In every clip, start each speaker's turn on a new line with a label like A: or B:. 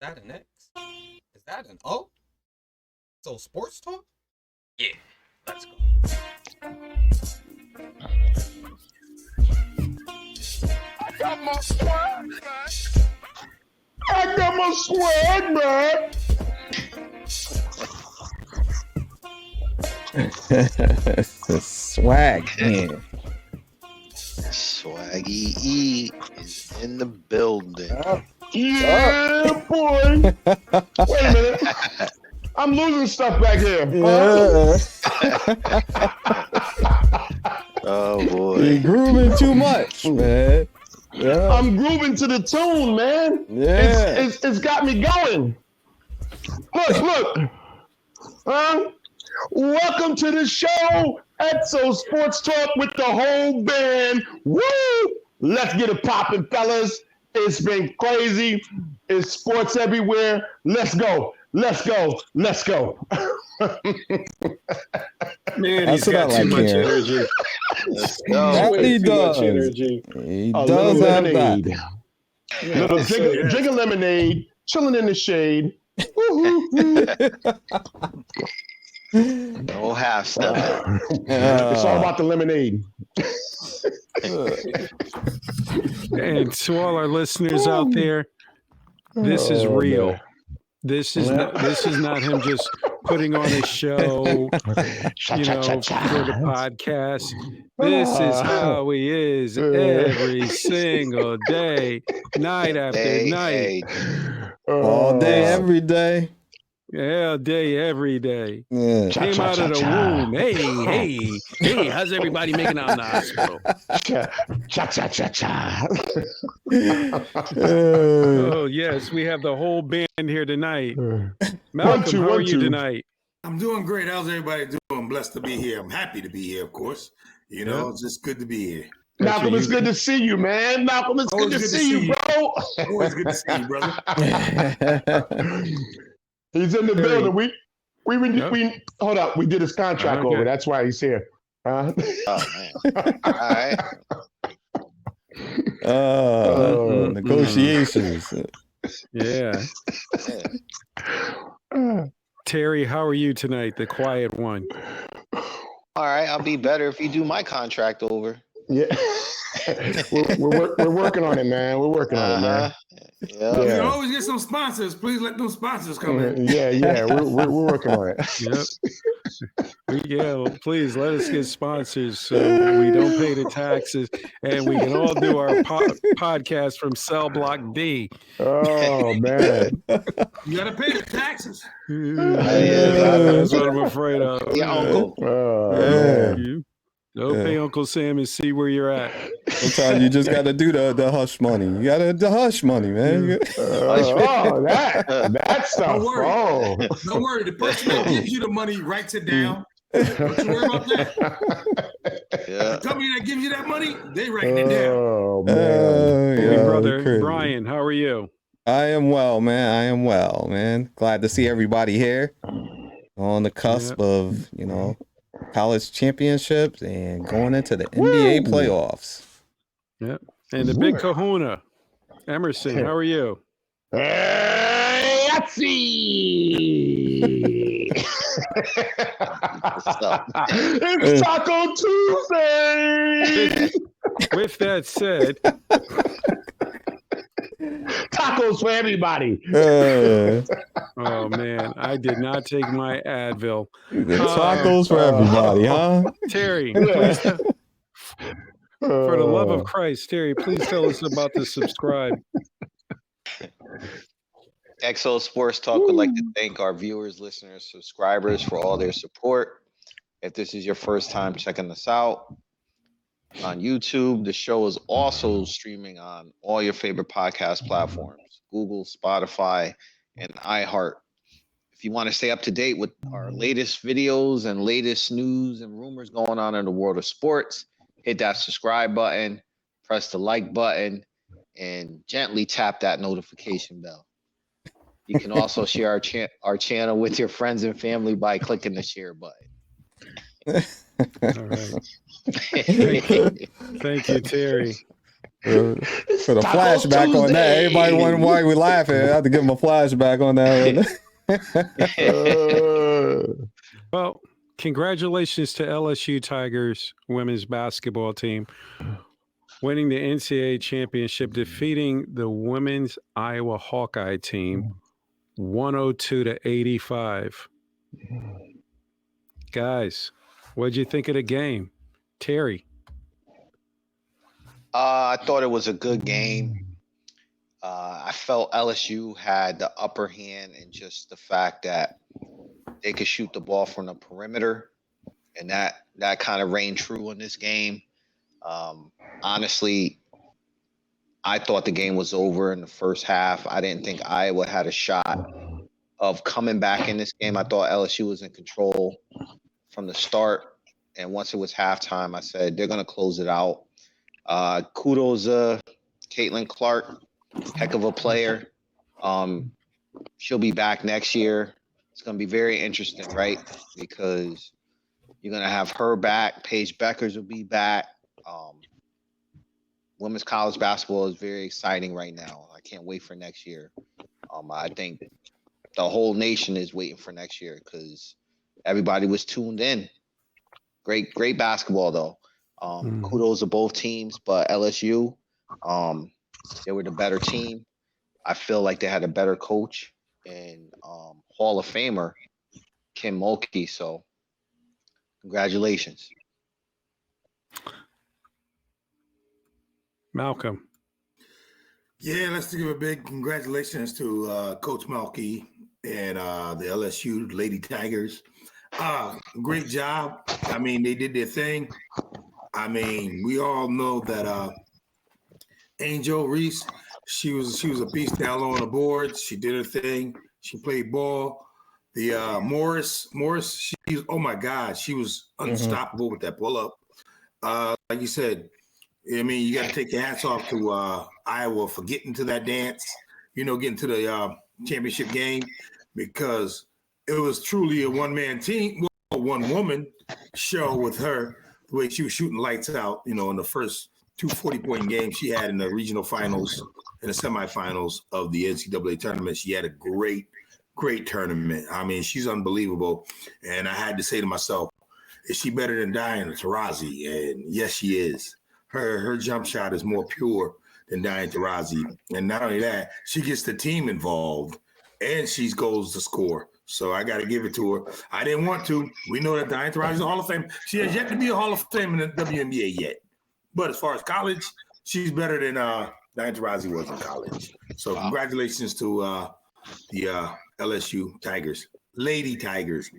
A: that an X? Is that an O? So sports talk? Yeah, let's go.
B: I got my swag, man. I got my swag, man.
C: Swag, man.
D: Swaggy E is in the building.
B: Yeah, boy. Wait a minute. I'm losing stuff back here.
D: Oh boy.
C: You're grooving too much, man. Yeah.
B: I'm grooving to the tune, man.
C: Yeah.
B: It's got me going. Look. Welcome to the show, Exo Sports Talk with the whole band. Woo! Let's get it popping, fellas. It's been crazy. It's sports everywhere. Let's go. Man,
C: That's
E: he's got
C: what I
E: too
C: like
E: much
C: hearing.
E: energy.
D: Let's go.
C: That
E: Way
C: he
E: too
C: does.
E: much energy.
C: He
B: A
C: does
B: little
C: have
B: lemonade.
C: that.
B: Little drinking lemonade, chilling in the shade. Woo-hoo-hoo.
D: No half step.
B: It's all about the lemonade.
E: And to all our listeners out there, this is real.
B: Man.
E: This is not him just putting on a show, for the podcast. This is how he is every single day, night after night.
C: All day, every day.
E: Yeah, day, every day.
C: Yeah.
E: Came out of the womb. Hey, how's everybody making out in the hospital?
B: Cha.
E: Oh, yes, we have the whole band here tonight. Malcolm, how are you tonight?
F: I'm doing great. How's everybody doing? I'm blessed to be here. I'm happy to be here, of course. It's just good to be here.
B: Malcolm, it's good to see you, man. Malcolm, it's good to see you, bro.
F: Always good to see you, brother.
B: He's in the building. We hold up. We did his contract
E: Okay.
B: over. That's why he's here.
D: Oh man. All right.
C: Negotiations.
E: Yeah. Terry, how are you tonight? The quiet one.
D: All right. I'll be better if you do my contract over.
B: Yeah. we're working on it, man. We're working on it, man.
D: Yeah.
F: You can always get some sponsors. Please let those sponsors come in.
B: Yeah. We're working on it.
E: Yep. Yeah, please let us get sponsors so we don't pay the taxes and we can all do our podcast from Cell Block D.
B: Oh, man.
F: You got to pay the taxes.
E: That's what I'm afraid of.
D: Yeah, uncle.
B: Oh, man.
E: Don't pay Uncle Sam and see where you're at.
C: Sometimes you just got to do the hush money. You got to the hush money, man.
B: That stuff.
F: Don't worry.
B: Oh.
F: Don't worry. The person that gives you the money writes it down. Don't you worry about that.
D: Yeah.
F: The company that gives you that money, they writing it down.
B: Oh, man.
E: Hey, brother Brian, how are you?
C: I am well, man. Glad to see everybody here on the cusp of, college championships and going into the NBA playoffs.
E: Yep. And the big kahuna, Emerson, how are you?
B: Let's see. It's Taco Tuesday.
E: With that said,
B: Tacos for everybody.
E: oh man, I did not take my Advil.
C: Tacos for everybody, huh?
E: Terry, please for the love of Christ, Terry, please tell us about the subscribe.
D: Exo Sports Talk would like to thank our viewers, listeners, subscribers for all their support. If this is your first time checking us out on YouTube, the show is also streaming on all your favorite podcast platforms, Google, Spotify, and iHeart. If you want to stay up to date with our latest videos and latest news and rumors going on in the world of sports, hit that subscribe button, press the like button, and gently tap that notification bell. You can also share our channel with your friends and family by clicking the share button.
E: All right. Thank you, Terry.
C: For the flashback on that. Everybody wondering why we laughing. I have to give them a flashback on that one.
E: Well, congratulations to LSU Tigers women's basketball team winning the NCAA championship, defeating the women's Iowa Hawkeye team 102-85. Guys, what'd you think of the game? Terry?
D: I thought it was a good game. I felt LSU had the upper hand in just the fact that they could shoot the ball from the perimeter, and that kind of reigned true in this game. Honestly, I thought the game was over in the first half. I didn't think Iowa had a shot of coming back in this game. I thought LSU was in control from the start, and once it was halftime, I said they're going to close it out. Kudos Catlin Clark, heck of a player. She'll be back next year. It's going to be very interesting, right? Because you're going to have her back. Paige Beckers will be back. Women's college basketball is very exciting right now. I can't wait for next year. I think the whole nation is waiting for next year because everybody was tuned in. Great basketball, though. Kudos to both teams, but LSU, they were the better team. I feel like they had a better coach and Hall of Famer Kim Mulkey. So, congratulations.
E: Malcolm?
F: Yeah, let's give a big congratulations to Coach Mulkey and the LSU Lady Tigers. Great job. I mean, they did their thing. I mean, we all know that Angel Reese, she was a beast down low on the boards. She did her thing. She played ball. The Morris, oh my God, she was unstoppable with that pull up. Like you said, I mean, you got to take your hats off to Iowa for getting to that dance, getting to the championship game, because it was truly a one-man team, a one-woman show with her, the way she was shooting lights out, in the first 2 40-point games she had in the regional finals and the semifinals of the NCAA tournament. She had a great tournament. I mean, she's unbelievable. And I had to say to myself, is she better than Diana Taurasi? And yes, she is. Her jump shot is more pure than Diana Taurasi. And not only that, she gets the team involved and she goes to score. So I got to give it to her. I didn't want to. We know that Diana Taurasi is a Hall of Fame. She has yet to be a Hall of Fame in the WNBA yet. But as far as college, she's better than Diana Taurasi was in college. So congratulations to the LSU Tigers, Lady Tigers,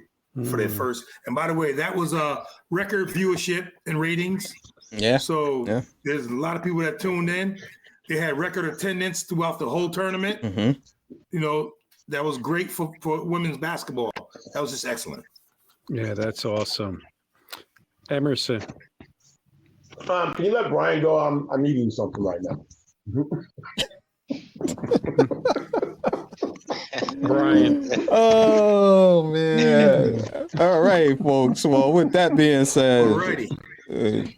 F: for their first. And by the way, that was a record viewership and ratings.
C: Yeah.
F: So there's a lot of people that tuned in. They had record attendance throughout the whole tournament. That was great for women's basketball. That was just excellent.
E: Yeah, that's awesome. Emerson?
B: Can you let Brian go? I'm eating something right now.
E: Brian.
C: Oh, man. All right, folks. Well, with that being said, I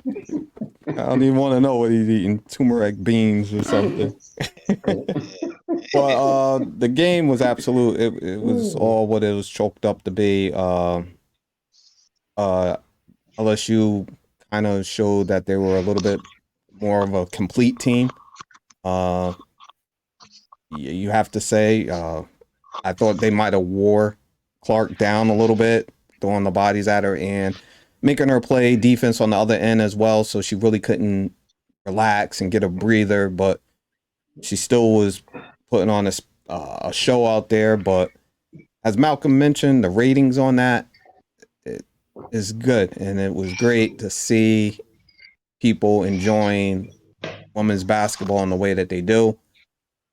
C: don't even want to know what he's eating. Turmeric beans or something. But the game was absolute. It was all what it was chalked up to be. LSU kind of showed that they were a little bit more of a complete team. You have to say, I thought they might have wore Clark down a little bit, throwing the bodies at her and making her play defense on the other end as well. So she really couldn't relax and get a breather, but she still was putting on a show out there. But as Malcolm mentioned, the ratings on that is good. And it was great to see people enjoying women's basketball in the way that they do.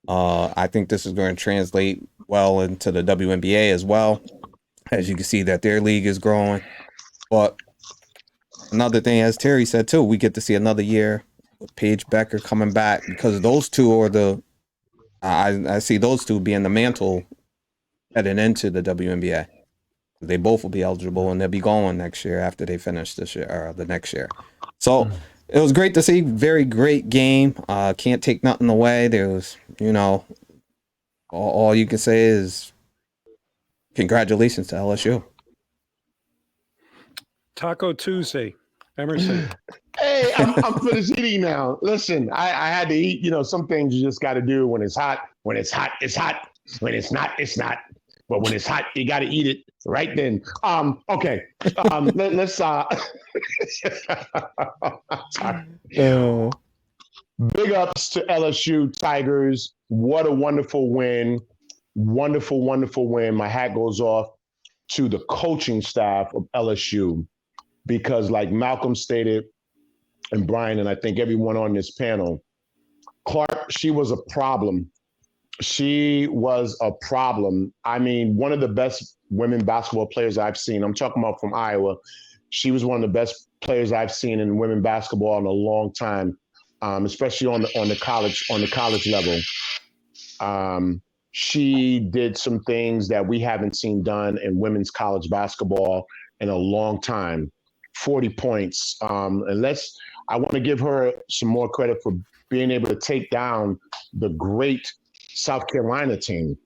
C: I think this is going to translate well into the WNBA as well. As you can see that their league is growing. But another thing, as Terry said too, we get to see another year with Paige Becker coming back, because those two are I see those two being the mantle heading into the WNBA. They both will be eligible and they'll be going next year after they finish this year or the next year. So It was great to see. Very great game. Can't take nothing away. There was, all you can say is congratulations to LSU.
E: Taco Tuesday, Emerson.
B: Hey, I'm finished eating now. Listen, I had to eat. Some things you just got to do when it's hot. When it's hot, it's hot. When it's not, it's not. But when it's hot, you got to eat it right then. Okay. Let's. Big ups to LSU Tigers. What a wonderful win. Wonderful, wonderful win. My hat goes off to the coaching staff of LSU because, like Malcolm stated, and Brian, and I think everyone on this panel, Clark, she was a problem. She was a problem. I mean, one of the best women basketball players I've seen. I'm talking about from Iowa. She was one of the best players I've seen in women basketball in a long time, especially on the college level. She did some things that we haven't seen done in women's college basketball in a long time. 40 points. I want to give her some more credit for being able to take down the great South Carolina team.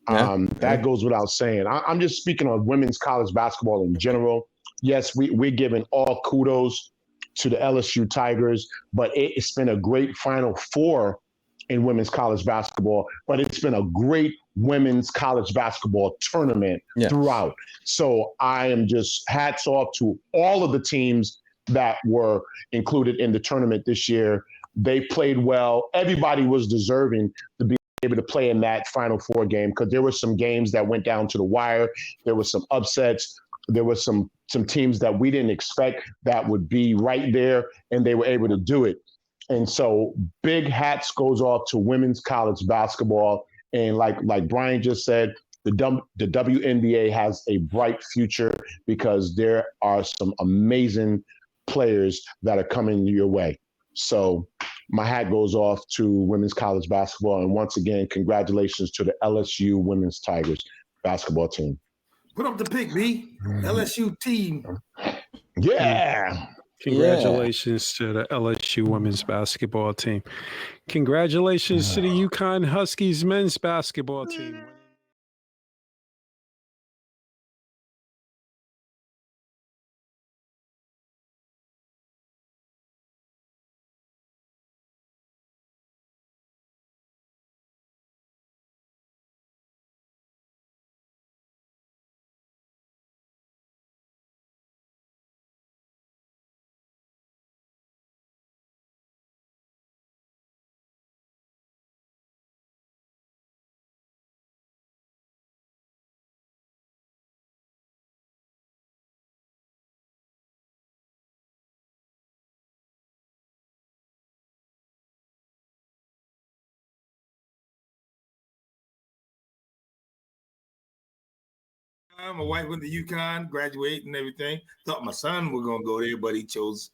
B: That goes without saying. I'm just speaking on women's college basketball in general. Yes, we're giving all kudos to the LSU Tigers, but it's been a great Final Four in women's college basketball, but it's been a great women's college basketball tournament throughout. So I am just hats off to all of the teams that were included in the tournament this year. They played well. Everybody was deserving to be able to play in that Final Four game because there were some games that went down to the wire. There were some upsets. There were some teams that we didn't expect that would be right there, and they were able to do it. And so big hats goes off to women's college basketball. And like Brian just said, the WNBA has a bright future because there are some amazing players that are coming your way. So my hat goes off to women's college basketball. And once again, congratulations to the LSU Women's Tigers basketball team.
F: Put up the pick, B. LSU team.
B: Yeah.
E: Congratulations to the LSU women's basketball team. Congratulations to the UConn Huskies men's basketball team.
F: My wife went to UConn, graduate and everything. Thought my son was going to go there, but he chose,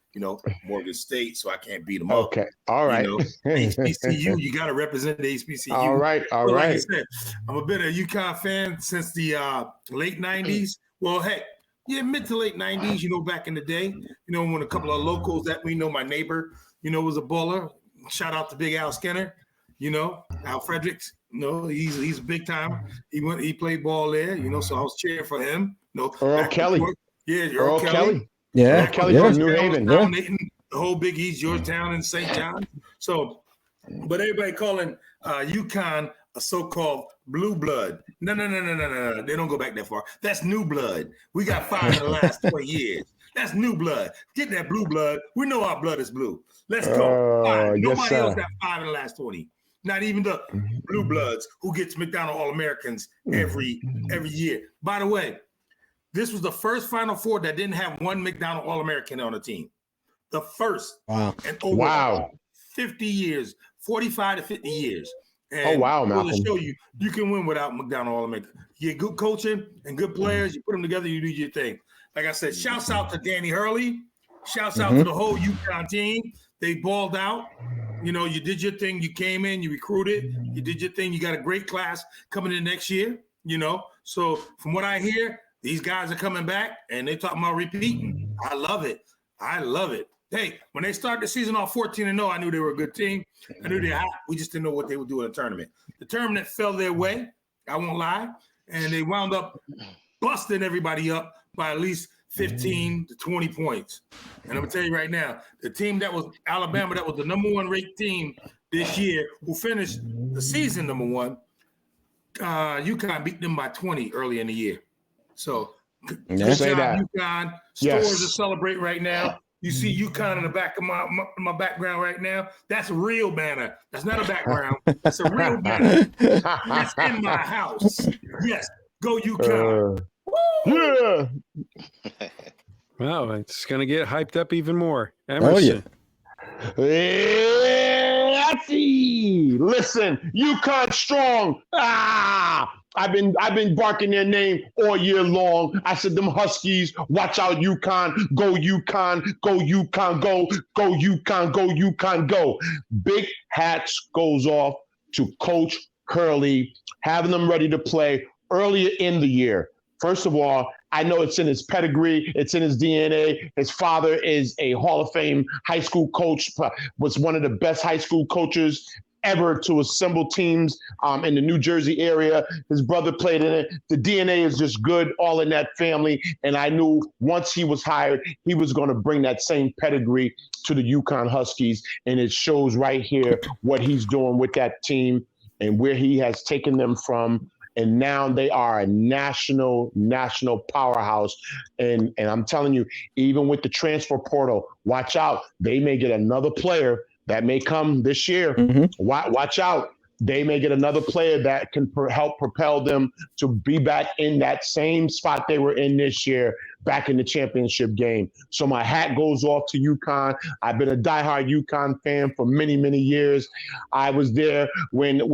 F: Morgan State, so I can't beat him up.
B: Okay. All right.
F: HBCU, you got to represent the HBCU.
B: All right.
F: Like I said, I'm a bit of a UConn fan since the late 90s. Well, heck, mid to late 90s, back in the day, when a couple of locals that we know, my neighbor, was a baller. Shout out to Big Al Skinner, Al Fredericks. He's a big time. He played ball there, so I was cheering for him.
B: Earl Kelly.
F: Earl Kelly.
C: Yeah.
B: Earl Kelly from New Haven.
F: Dominating the whole Big East, Georgetown and St. John. So, but everybody calling UConn a so-called blue blood. No. They don't go back that far. That's new blood. We got 5 in the last 20 years. That's new blood. Get that blue blood. We know our blood is blue. Let's go. Nobody else got 5 in the last 20. Not even the blue bloods who gets McDonald All-Americans every year. By the way, this was the first Final Four that didn't have one McDonald All-American on the team. The first.
B: Wow.
F: And over 50 years, 45 to 50 years. And
B: Malcolm.
F: To show you can win without McDonald All-American. You get good coaching and good players. You put them together, you do your thing. Like I said, shouts out to Danny Hurley. Shouts out to the whole UConn team. They balled out. You did your thing. You came in, you recruited, you did your thing. You got a great class coming in next year, So from what I hear, these guys are coming back and they're talking about repeating. I love it. Hey, when they started the season off 14-0, I knew they were a good team. I knew they were hot. We just didn't know what they would do in the tournament. The tournament fell their way, I won't lie, and they wound up busting everybody up by at least 15 to 20 points. And I'm going to tell you right now, the team that was Alabama, that was the number one ranked team this year, who finished the season number one, UConn beat them by 20 early in the year. So, good job, UConn. Stores to celebrate right now. You see UConn in the back of my background right now. That's a real banner. That's not a background. That's a real banner. That's in my house. Yes, go UConn.
B: Yeah.
E: Wow, it's going to get hyped up even more. Emerson.
C: Oh, yeah.
B: Listen, UConn strong. I've been barking their name all year long. I said, them Huskies, watch out, UConn, go UConn, go UConn, go UConn, go UConn, go. Big hats goes off to Coach Hurley, having them ready to play earlier in the year. First of all, I know it's in his pedigree, it's in his DNA. His father is a Hall of Fame high school coach, was one of the best high school coaches ever to assemble teams in the New Jersey area. His brother played in it. The DNA is just good, all in that family. And I knew once he was hired, he was going to bring that same pedigree to the UConn Huskies. And it shows right here what he's doing with that team and where he has taken them from. And now they are a national powerhouse. And I'm telling you, even with the transfer portal, watch out. They may get another player that may come this year.
C: Mm-hmm.
B: Watch out. They may get another player that can help propel them to be back in that same spot they were in this year, back in the championship game. So my hat goes off to UConn. I've been a diehard UConn fan for many, many years. I was there when you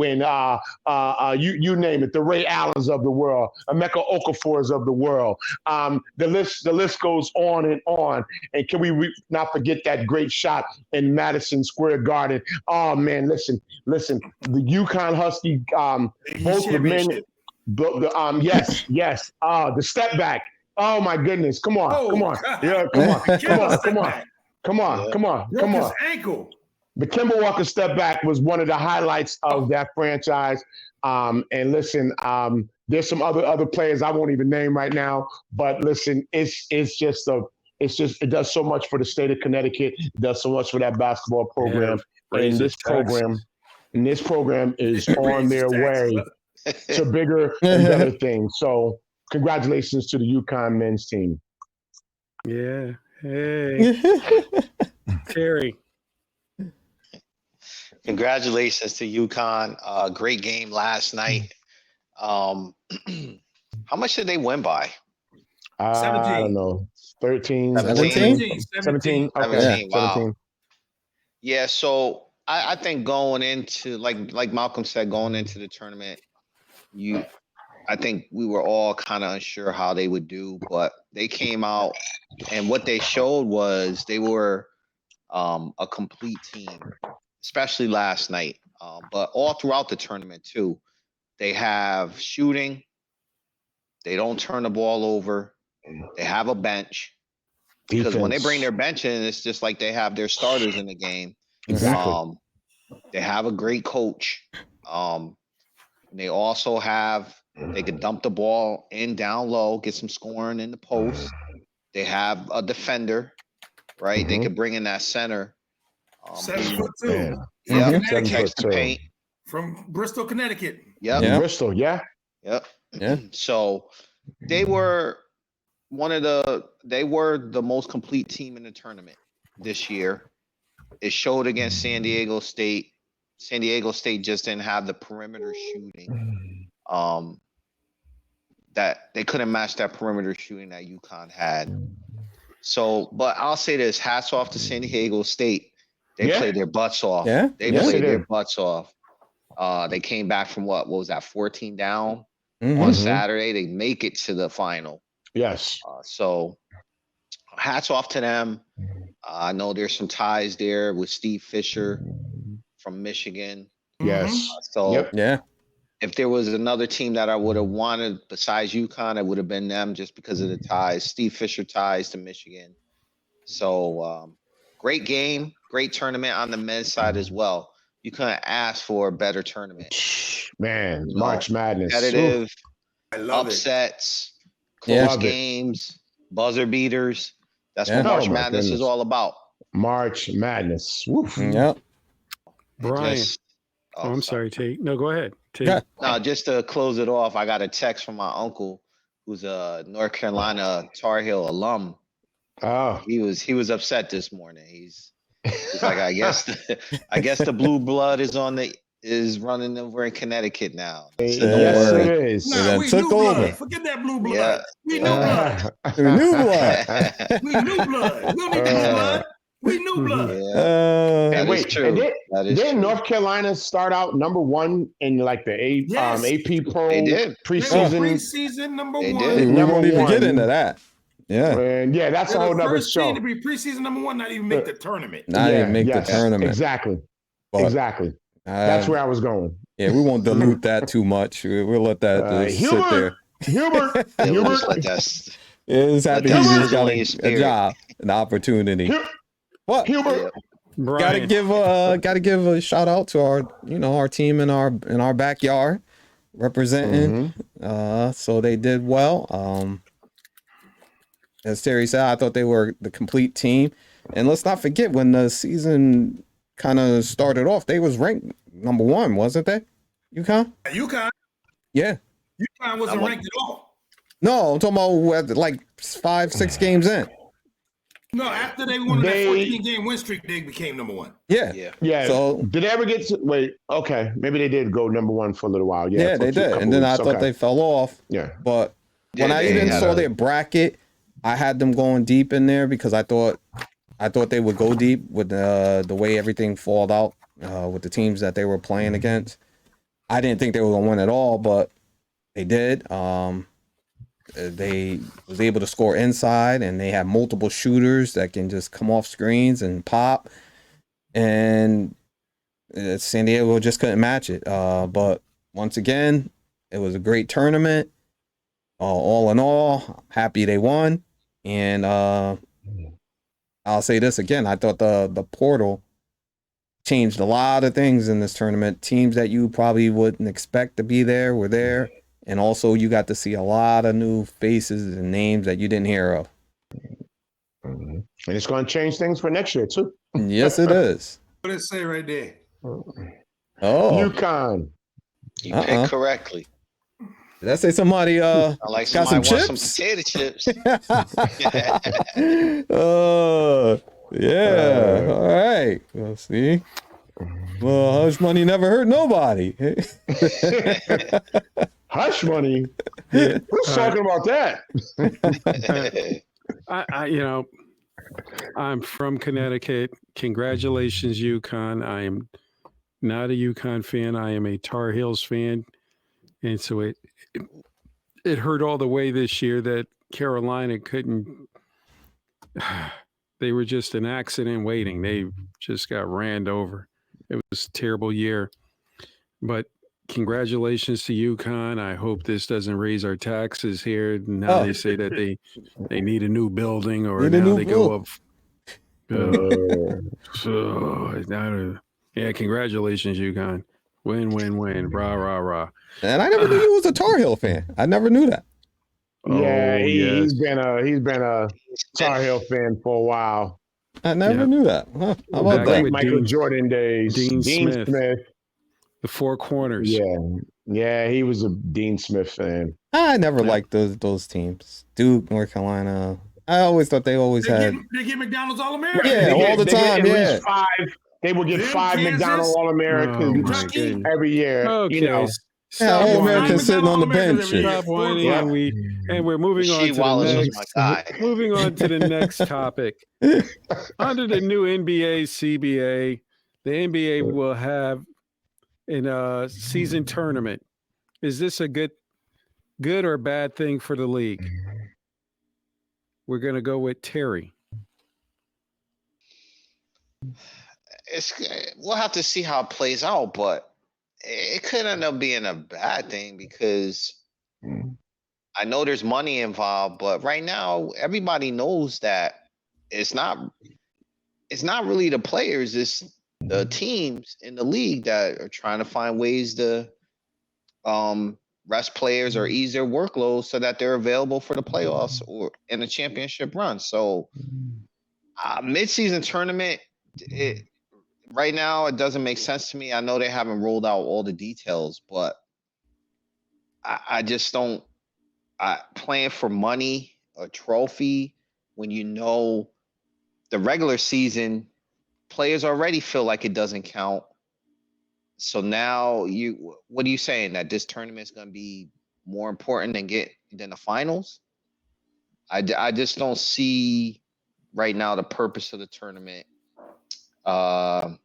B: name it, the Ray Allens of the world, Emeka Okafors of the world. The list goes on and on. And can we not forget that great shot in Madison Square Garden? Oh man, listen. The UConn Husky, both the men, yes. The step back. Oh my goodness! Come on! Yeah, come on!
F: His ankle.
B: The Kemba Walker step back was one of the highlights of that franchise. And listen, there's some other players I won't even name right now. But listen, it does so much for the state of Connecticut. It does so much for that basketball program. And this program is on their way to bigger and better things. So congratulations to the UConn men's team.
E: Yeah. Hey. Terry.
D: Congratulations to UConn. Great game last night. How much did they win by?
F: 17.
B: I don't know. 13.
C: 17?
B: 17. Okay.
D: 17. Wow.
B: 17.
D: Yeah, so I think going into like Malcolm said, going into the tournament, I think we were all kind of unsure how they would do, but they came out and what they showed was they were a complete team, especially last night. But all throughout the tournament too, they have shooting. They don't turn the ball over. They have a bench. Because when they bring their bench in, it's just like they have their starters in the game.
B: Exactly.
D: They have a great coach. They also they could dump the ball in down low, get some scoring in the post. They have a defender, right? They could bring in that center.
F: 7'2".
D: Yeah,
B: Connecticut.
D: the paint.
F: From Bristol, Connecticut.
D: Yep.
B: Bristol, yeah.
D: Yep.
C: Yeah.
D: So they were they were the most complete team in the tournament this year. It showed against San Diego State. San Diego State just didn't have the perimeter shooting. That they couldn't match that perimeter shooting that UConn had. So, but I'll say this: hats off to San Diego State. They played their butts off.
C: Yeah.
D: They played their butts off. They came back from what was that? 14 down on Saturday. They make it to the final.
B: Yes.
D: So hats off to them. I know there's some ties there with Steve Fisher from Michigan.
B: Yes.
D: So
C: Yeah.
D: if there was another team that I would have wanted besides UConn, it would have been them just because of the ties. Steve Fisher ties to Michigan. So Great game, great tournament on the men's side as well. You couldn't ask for a better tournament.
B: Man,
D: You know,
B: March Madness.
D: competitive,
F: I love
D: upsets,
C: Yeah.
D: close
B: Love it.
D: games, buzzer beaters. That's
C: Yeah.
D: what March
B: Oh, my
D: Madness is
B: goodness.
D: all about.
B: March Madness. Woof.
C: Yep.
D: And
E: Brian.
D: just-
E: Oh, I'm sorry, Tate. No, go ahead. Tate.
C: Yeah.
D: No, just to close it off, I got a text from my uncle, who's a North Carolina Tar Heel alum.
B: Oh.
D: He was upset this morning. He's like, I guess the blue blood is running over in Connecticut now. I said, "Don't
B: Yes,
D: worry."
B: it is.
C: They done
F: we
C: took
F: new blood.
C: over.
F: Forget that blue blood.
D: Yeah.
F: We new
D: Yeah.
F: blood.
C: New blood.
F: We new blood. We don't need the blue blood. We new blood.
D: Yeah,
B: And
D: that is
B: wait,
D: true.
B: and
D: That is
B: didn't
D: true.
B: North Carolina start out number 1 in like the
F: Yes.
B: AP Pro
D: They did.
F: They were
B: preseason?
F: preseason number
D: They
F: one.
D: did.
C: Hey, we
B: Number
C: won't even get
B: one.
C: into that. Yeah.
B: And yeah, that's
F: They're
B: a whole
F: the
B: nother
F: first team
B: show.
F: to be preseason number 1, not even make the tournament.
C: Not even make
B: yes,
C: the tournament.
B: Exactly.
C: But,
B: Exactly. That's where I was going.
C: Yeah, we won't dilute that too much. We'll let that just sit there.
B: Hubert.
D: Yeah, we'll just
B: Hubert.
D: let that.
C: Yeah, just happy
D: that
C: he just
D: sizzle
C: got
D: in your
C: a
D: spirit.
C: job, an opportunity. What?
B: Hubert.
E: Brian.
C: Gotta give a shout out to our team in our backyard representing. So they did well. As Terry said, I thought they were the complete team. And let's not forget, when the season kind of started off, they was ranked number 1, wasn't they? UConn?
F: UConn
C: Yeah.
F: wasn't ranked at all.
C: No, I'm talking about like 5-6 games in.
F: No, after they won that 14-game win streak, they became number 1.
C: Yeah.
D: Yeah.
B: Yeah.
C: So
B: did they ever get to wait? Okay, maybe they did go number 1 for a little while.
C: yeah,
B: for
C: they did.
B: couple
C: And then I
B: weeks.
C: thought
B: Okay.
C: they fell off.
B: Yeah.
C: But when
D: Yeah,
C: I
D: they
C: even
D: had
C: saw
D: a-
C: their bracket, I had them going deep in there because I thought they would go deep with the way everything falled out with the teams that they were playing against. I didn't think they were gonna win at all, but they did. They was able to score inside, and they have multiple shooters that can just come off screens and pop. And San Diego just couldn't match it. But once again, it was a great tournament. All in all, happy they won. And I'll say this again: I thought the portal changed a lot of things in this tournament. Teams that you probably wouldn't expect to be there were there. And also, you got to see a lot of new faces and names that you didn't hear of.
B: And it's going to change things for next year too.
C: Yes, it is.
F: What did it say right there?
C: Oh,
B: UConn.
D: You picked correctly.
C: did I say somebody
D: I like
C: got
D: somebody
C: some
D: wants some
C: chips?
D: potato chips.
C: Oh, yeah. All right. Well, see. Well, hush money never hurt nobody.
B: Hush money. Who's talking about that?
E: I'm from Connecticut. Congratulations, UConn. I am not a UConn fan. I am a Tar Heels fan. And so it hurt all the way this year that Carolina couldn't. They were just an accident waiting. They just got ran over. It was a terrible year. But congratulations to UConn. I hope this doesn't raise our taxes here. Now they say that they need a new building, or now they go up. Yeah, congratulations, UConn. Win, win, win. Rah, rah, rah.
C: And I never knew you was a Tar Heel fan. I never knew that.
B: Yeah,
E: yes.
B: he's been a Tar Heel fan for a while.
C: I never knew that. Huh, how about
E: Back
C: that?
E: with
B: Michael
E: Dean-
B: Jordan days.
E: Dean Smith.
B: Smith.
E: The Four Corners.
B: Yeah, he was a Dean Smith fan.
C: I never liked those teams. Duke, North Carolina. I always thought they always had.
F: They get McDonald's All-American.
C: Yeah, all the
B: They get
C: time.
B: at
C: Yeah.
B: least 5. They would get
F: Them
B: 5
F: Kansas?
B: McDonald's All-Americans
E: Oh, my goodness.
B: every year.
E: Okay.
B: You know.
E: Stop
C: All
E: whining.
C: Americans sitting on the bench.
E: Stop whining,
B: Yeah.
E: and we're moving on
D: Rasheed
E: to
D: Wallace
E: the
D: was
E: next.
D: my guy.
E: Moving on to the next topic. Under the new NBA CBA, the NBA will have a season tournament. Is this a good or bad thing for the league? We're going to go with Terry.
D: We'll have to see how it plays out, but it could end up being a bad thing because I know there's money involved, but right now everybody knows that it's not it's not really the players, it's the teams in the league that are trying to find ways to rest players or ease their workload so that they're available for the playoffs or in the championship run. So mid-season tournament, right now it doesn't make sense to me. I know they haven't rolled out all the details, but I just don't playing for money, a trophy, when you know the regular season players already feel like it doesn't count. So now what are you saying, that this tournament is going to be more important than the finals? I just don't see right now the purpose of the tournament. To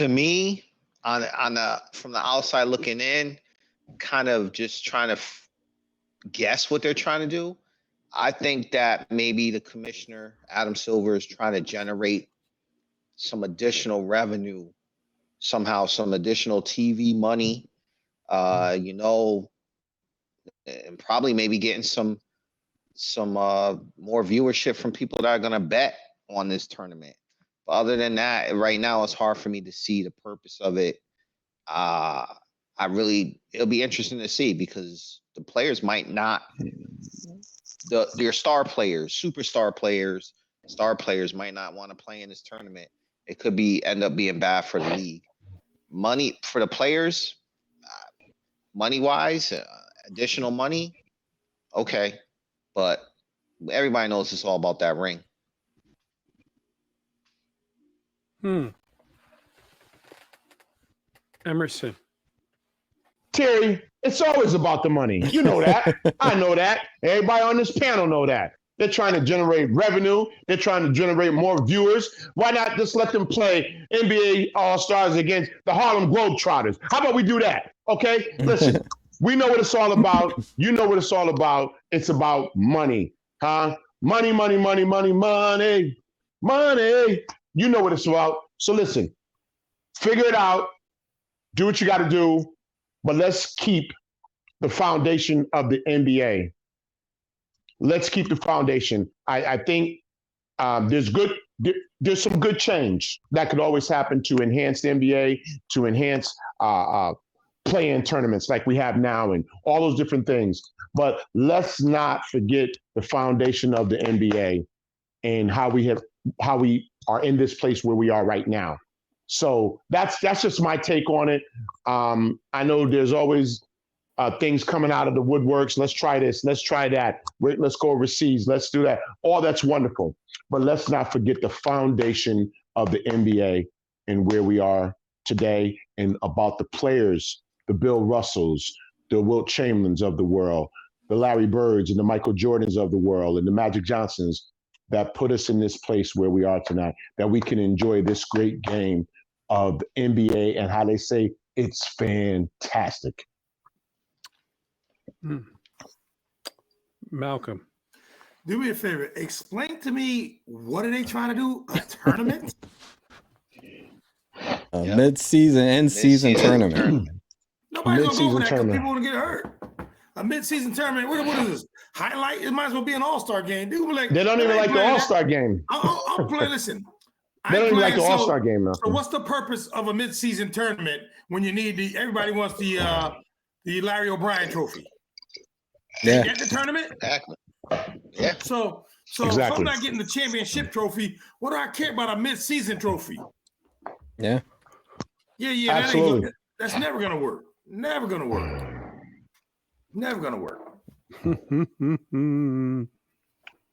D: me, from the outside looking in, kind of just trying to guess what they're trying to do. I think that maybe the commissioner, Adam Silver, is trying to generate some additional revenue somehow, some additional TV money, and probably maybe getting some more viewership from people that are going to bet on this tournament. But other than that, right now it's hard for me to see the purpose of it. It'll be interesting to see, because the players might not, your star players, superstar players, star players might not want to play in this tournament. It could end up being bad for the league. Money for the players, money wise, additional money, okay, but everybody knows it's all about that ring.
E: Emerson.
B: Terry, it's always about the money. You know that. I know that. Everybody on this panel know that. They're trying to generate revenue. They're trying to generate more viewers. Why not just let them play NBA All-Stars against the Harlem Globetrotters? How about we do that? Okay? Listen, we know what it's all about. You know what it's all about. It's about money. Huh? Money, money, money, money, money, money. You know what it's about. So listen, figure it out. Do what you got to do. But let's keep the foundation of the NBA. Let's keep the foundation. I think there's some good change that could always happen to enhance the NBA, to enhance play-in tournaments like we have now, and all those different things. But let's not forget the foundation of the NBA and how we are in this place where we are right now. So that's just my take on it. I know there's always things coming out of the woodworks. Let's try this. Let's try that. Let's go overseas. Let's do that. All that's wonderful. But let's not forget the foundation of the NBA and where we are today, and about the players, the Bill Russells, the Wilt Chamberlains of the world, the Larry Birds and the Michael Jordans of the world, and the Magic Johnsons that put us in this place where we are tonight, that we can enjoy this great game of the NBA, and how they say it's fantastic.
E: Malcolm.
F: Do me a favor. Explain to me, what are they trying to do? A tournament?
C: Mid-season, end-season tournament.
F: Nobody's going to go for that because people want to get hurt. A mid-season tournament, what is this? Highlight? It might as well be an all-star game.
B: They don't even like the all-star game.
F: I'll play, listen.
B: They don't even like the all-star game, though.
F: So what's the purpose of a mid-season tournament when you need everybody wants the Larry O'Brien trophy?
C: Yeah.
F: At the tournament?
D: Exactly. Yeah.
F: So exactly. If I'm not getting the championship trophy, what do I care about a mid-season trophy?
C: Yeah.
F: Yeah.
B: Absolutely.
F: That's never gonna work. Never gonna work. Never gonna work.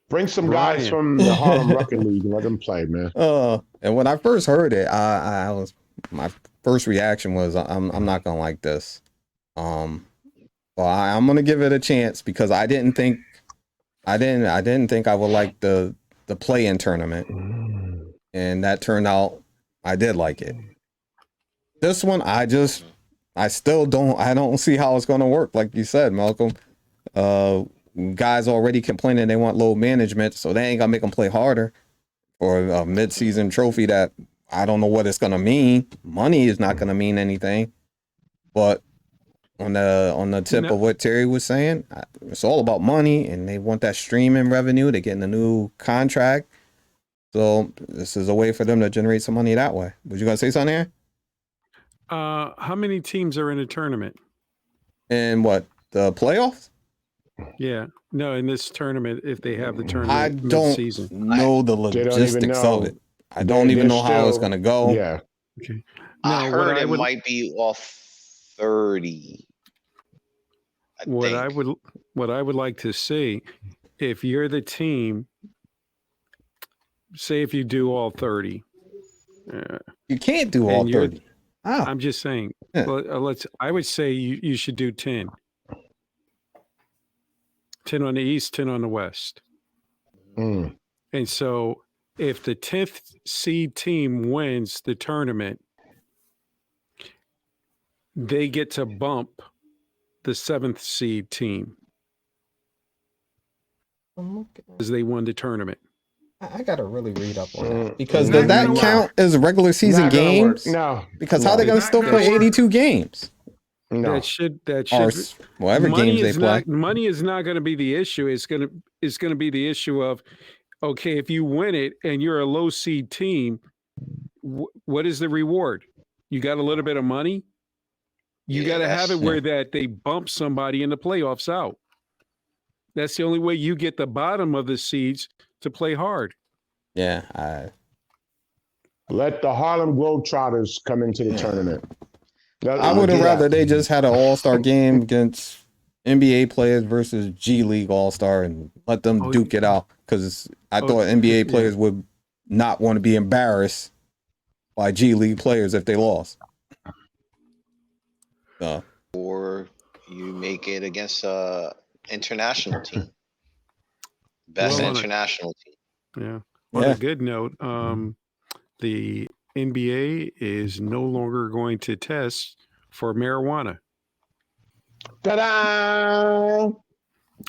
B: Bring some guys from the Harlem Rocket League and let them play, man.
C: And when I first heard it, my first reaction was, I'm not gonna like this. Well, I'm gonna give it a chance, because I didn't think I would like the play-in tournament, and that turned out I did like it. This one, I don't see how it's gonna work. Like you said, Malcolm, guys already complaining they want load management, so they ain't gonna make them play harder for a mid-season trophy that I don't know what it's gonna mean. Money is not gonna mean anything, but on the tip of what Terry was saying, it's all about money, and they want that streaming revenue. They're getting a new contract. So this is a way for them to generate some money that way. Was you gonna say something here?
E: How many teams are in a tournament?
C: And what, the playoffs?
E: Yeah. No, in this tournament, if they have the
C: I
E: tournament
C: don't
E: mid-season.
C: know the
B: They don't even
C: logistics
B: know.
C: of it. I don't even know how it's
B: still-
C: gonna go.
B: Yeah.
E: Okay.
D: I
E: Now,
D: heard it might be off 30.
E: what I
D: think.
E: would like to see, if you're the team, say if you do all 30,
C: You can't do all
E: And you're-
C: 30. Oh,
E: I'm just saying,
C: Yeah.
E: I would say you should do 10. 10 on the East, 10 on the West.
B: Mm.
E: And so if the 10th seed team wins the tournament, they get to bump the 7th seed team because they won the tournament.
C: I gotta really read up on
B: Mm.
C: that because
F: Not
C: does that
F: gonna
C: count as regular season
B: Not gonna work.
C: games?
B: No.
C: Because
B: No.
C: how they gonna
F: Not
C: still
F: gonna
C: play
F: work.
C: 82 games
B: No.
E: That should
C: or whatever
E: money
C: games they
E: is
C: play?
E: not money is not going to be the issue. It's going to be the issue of, okay, if you win it and you're a low seed team, what is the reward? You got a little bit of money. You
D: Yeah,
E: got to have it
D: that's-
E: where that they bump somebody in the playoffs out. That's the only way you get the bottom of the seeds to play hard.
C: Yeah,
B: Let the Harlem Globetrotters come into the tournament.
C: I would have rather they just had an all-star game against NBA players versus G League all-star and let them
E: Oh,
C: duke it out because I
E: Oh,
C: thought NBA
E: yeah.
C: players would not want to be embarrassed by G League players if they lost.
D: Or you make it against a international team. Best
E: Well, on a-
D: international team.
E: Yeah. On
C: Yeah.
E: a good note, the NBA is no longer going to test for marijuana.
B: Ta-da!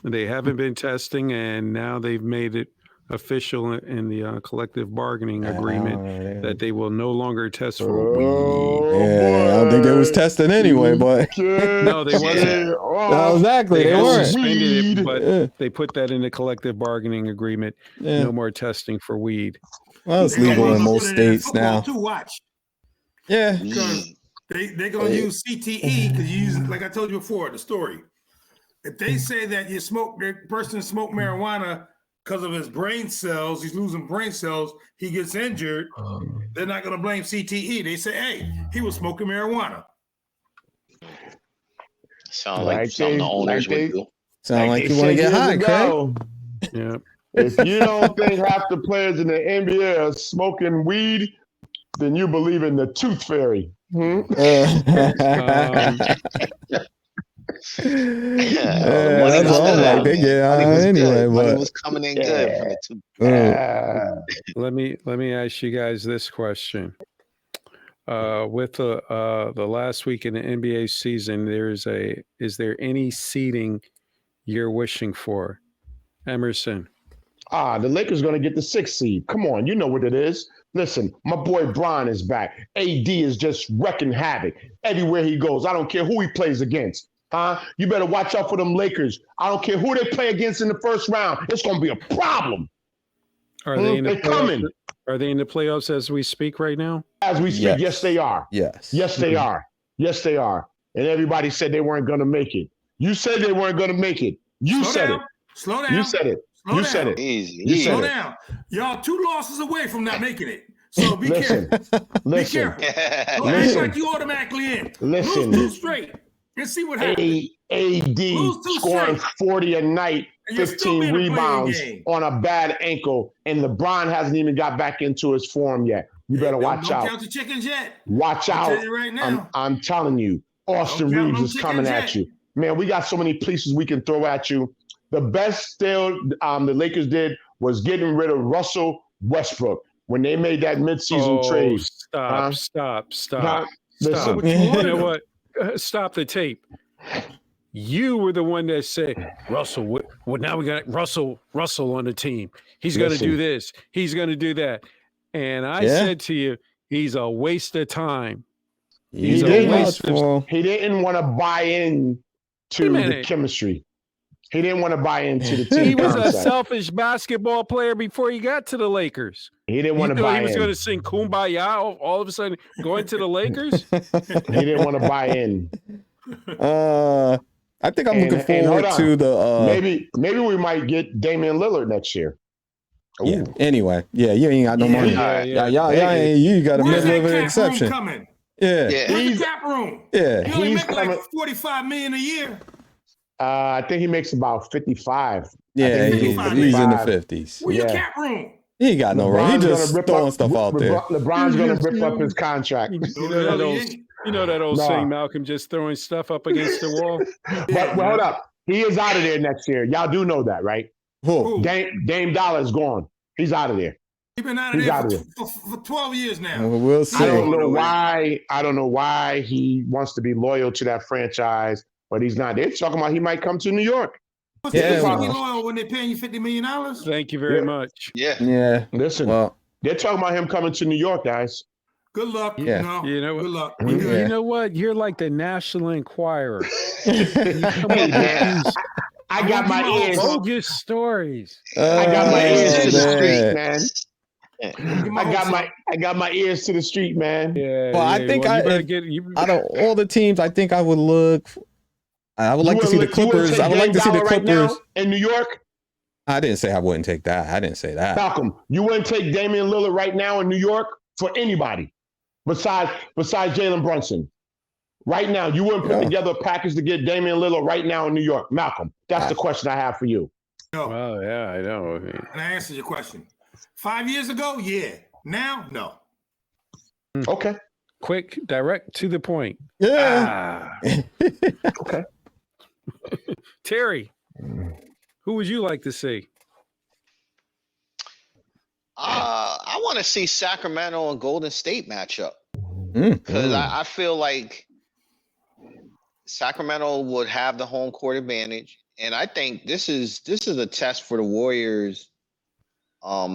E: They haven't been testing, and now they've made it official in the collective bargaining agreement that they will no longer test for weed.
B: Oh,
C: Yeah, I don't think they was
B: boy.
C: testing anyway, but
E: No, they wasn't.
C: exactly they
E: had
C: weren't.
E: suspended it,
B: Weed.
E: but
C: Yeah,
E: they put that in the collective bargaining agreement.
C: yeah.
E: No more testing for weed.
C: Well, it's
F: They gonna
C: legal in
F: put
C: most
F: it in
C: states
F: football
C: now.
F: Too, watch.
C: Yeah,
F: Because they're gonna use CTE because you use, like I told you before, the story. If they say that the person smoked marijuana because of his brain cells, he's losing brain cells, he gets injured, they're not gonna blame CTE. They say, hey, he was smoking marijuana.
D: Sound like
B: Like
D: something the
B: they-
D: owners
B: like
D: would
B: they-
D: do.
C: sound like
B: they
C: you want to
B: said
C: get
B: years
C: high, Craig.
B: ago,
E: Yeah.
B: if you don't think half the players in the NBA are smoking weed, then you believe in the tooth fairy.
E: Um,
C: Yeah,
D: money
C: that's
D: was
C: all I'm
D: good,
C: like. They
D: man.
C: get
D: Money
C: high
D: was
C: anyway,
D: good. Money
C: but
D: was coming in good from the two.
E: Let me ask you guys this question. With the last week in the NBA season, is there any seeding you're wishing for? Emerson.
B: The Lakers going to get the 6th seed. Come on, you know what it is. Listen, my boy Bron is back. AD is just wrecking havoc everywhere he goes. I don't care who he plays against. You better watch out for them Lakers. I don't care who they play against in the first round. It's going to be a problem.
E: Are they in the
B: They're coming.
E: Are they in the playoffs as we speak right now?
B: As we speak, yes, they are.
C: yes.
B: Yes, they are. Yes, they are. And everybody said they weren't going to make it. You said they weren't going to make it. You
F: Slow
B: said
F: down.
B: it.
F: Slow down.
B: You said it.
F: Slow
B: You
F: down.
B: said it.
D: Easy.
B: You
D: easy.
B: said
F: Slow
B: it.
F: down. Y'all 2 losses away from not making it. So be
B: Listen,
F: careful. Be
B: listen,
F: careful. Don't act
B: Listen.
F: like you automatically in.
B: Listen.
F: Lose 2 straight and see what happens.
B: AD
F: Lose 2
B: scoring
F: straight.
B: 40 a night,
F: And you'll still be
B: 15
F: in a play-in
B: rebounds
F: game.
B: on a bad ankle, and LeBron hasn't even got back into his form yet. You better watch
F: Don't
B: out.
F: count the chickens yet.
B: Watch
F: I'll
B: out.
F: tell you right now.
B: I'm telling you, Austin
F: Don't count
B: Reeves
F: them
B: is coming
F: chickens
B: at
F: yet.
B: you. Man, we got so many pieces we can throw at you. The best still the Lakers did was getting rid of Russell Westbrook when they made that midseason trade.
E: Stop.
B: Listen.
F: What you
E: You
F: wanted
E: know
F: them.
E: what? Stop the tape. You were the one that said, Russell, well, now we got Russell on the team. He's going to
B: Listen.
E: do this. He's going to do that. And I
C: Yeah.
E: said to you, he's a waste of time.
C: He's
E: a
C: a
E: waste
C: waste.
B: He didn't want to buy in
E: Wait a
B: to the
E: minute.
B: chemistry. He didn't want to buy into the team
E: He was a
B: concept.
E: selfish basketball player before he got to the Lakers.
B: He didn't want to
E: You thought
B: buy
E: he was
B: in.
E: going to sing Kumbaya all of a sudden going to the Lakers?
B: He didn't want to buy in.
C: I think I'm looking forward to the
B: maybe we might get Damian Lillard next year. Ooh.
C: Yeah. Anyway, yeah, you ain't got no money. You got a mid-level exception.
F: Coming?
C: Yeah.
F: Where's the cap room?
C: Yeah.
F: He only make like $45 million a year.
B: I think he makes about 55.
C: Yeah, he's in the 50s.
F: Where's your cap room?
C: He ain't got no room. He just throwing stuff out there.
B: LeBron's going to rip up his contract.
E: You know that old saying, Malcolm, just throwing stuff up against the wall?
B: But hold up. He is out of there next year. Y'all do know that, right?
C: Who?
B: Dame Dollar is gone. He's out of there.
F: He's been out of there for 12 years now.
C: Well, we'll see.
B: I don't know why he wants to be loyal to that franchise, but he's not. They're talking about he might come to New York.
F: What's the loyal when they're paying you $50 million?
E: Thank you very much.
C: Yeah.
B: Listen, they're talking about him coming to New York, guys.
F: Good luck.
C: Yeah.
F: No,
E: You know,
F: good luck.
E: You know what? You're like the National Enquirer.
B: I got my ears.
E: Bogus stories.
B: I got my ears to the street, man. I got my ears to the street, man.
E: Yeah.
C: Well, I think out of all the teams, I think I would look. I would like to see the Clippers. I would like to see the Clippers
B: in New York.
C: I didn't say I wouldn't take that. I didn't say that.
B: Malcolm, you wouldn't take Damian Lillard right now in New York for anybody besides Jalen Brunson. Right now, you wouldn't put together a package to get Damian Lillard right now in New York. Malcolm, that's the question I have for you.
F: No.
E: Oh, yeah, I know.
F: And I answered your question. 5 years ago, yeah. Now, no.
B: Okay.
E: Quick, direct, to the point.
C: Yeah.
B: Okay.
E: Terry, who would you like to see?
D: I want to see Sacramento and Golden State match up because I feel like Sacramento would have the home court advantage, and I think this is a test for the Warriors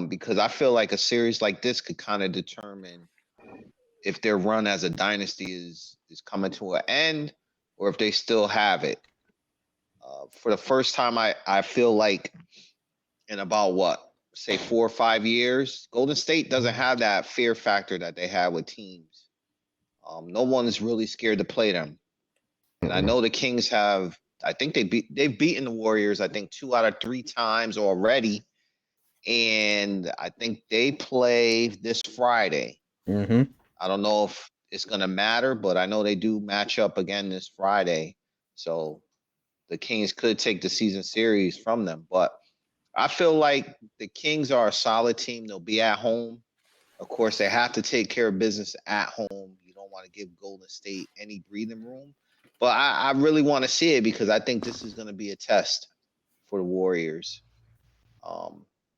D: because I feel like a series like this could kind of determine if their run as a dynasty is coming to an end or if they still have it. For the first time, I feel like in about say 4 or 5 years, Golden State doesn't have that fear factor that they have with teams. No one is really scared to play them. And I know the Kings have, I think they've beaten the Warriors, I think 2 out of 3 times already. And I think they play this Friday.
C: Mm-hmm.
D: I don't know if it's going to matter, but I know they do match up again this Friday. So the Kings could take the season series from them. But I feel like the Kings are a solid team. They'll be at home. Of course, they have to take care of business at home. You don't want to give Golden State any breathing room. But I really want to see it because I think this is going to be a test for the Warriors.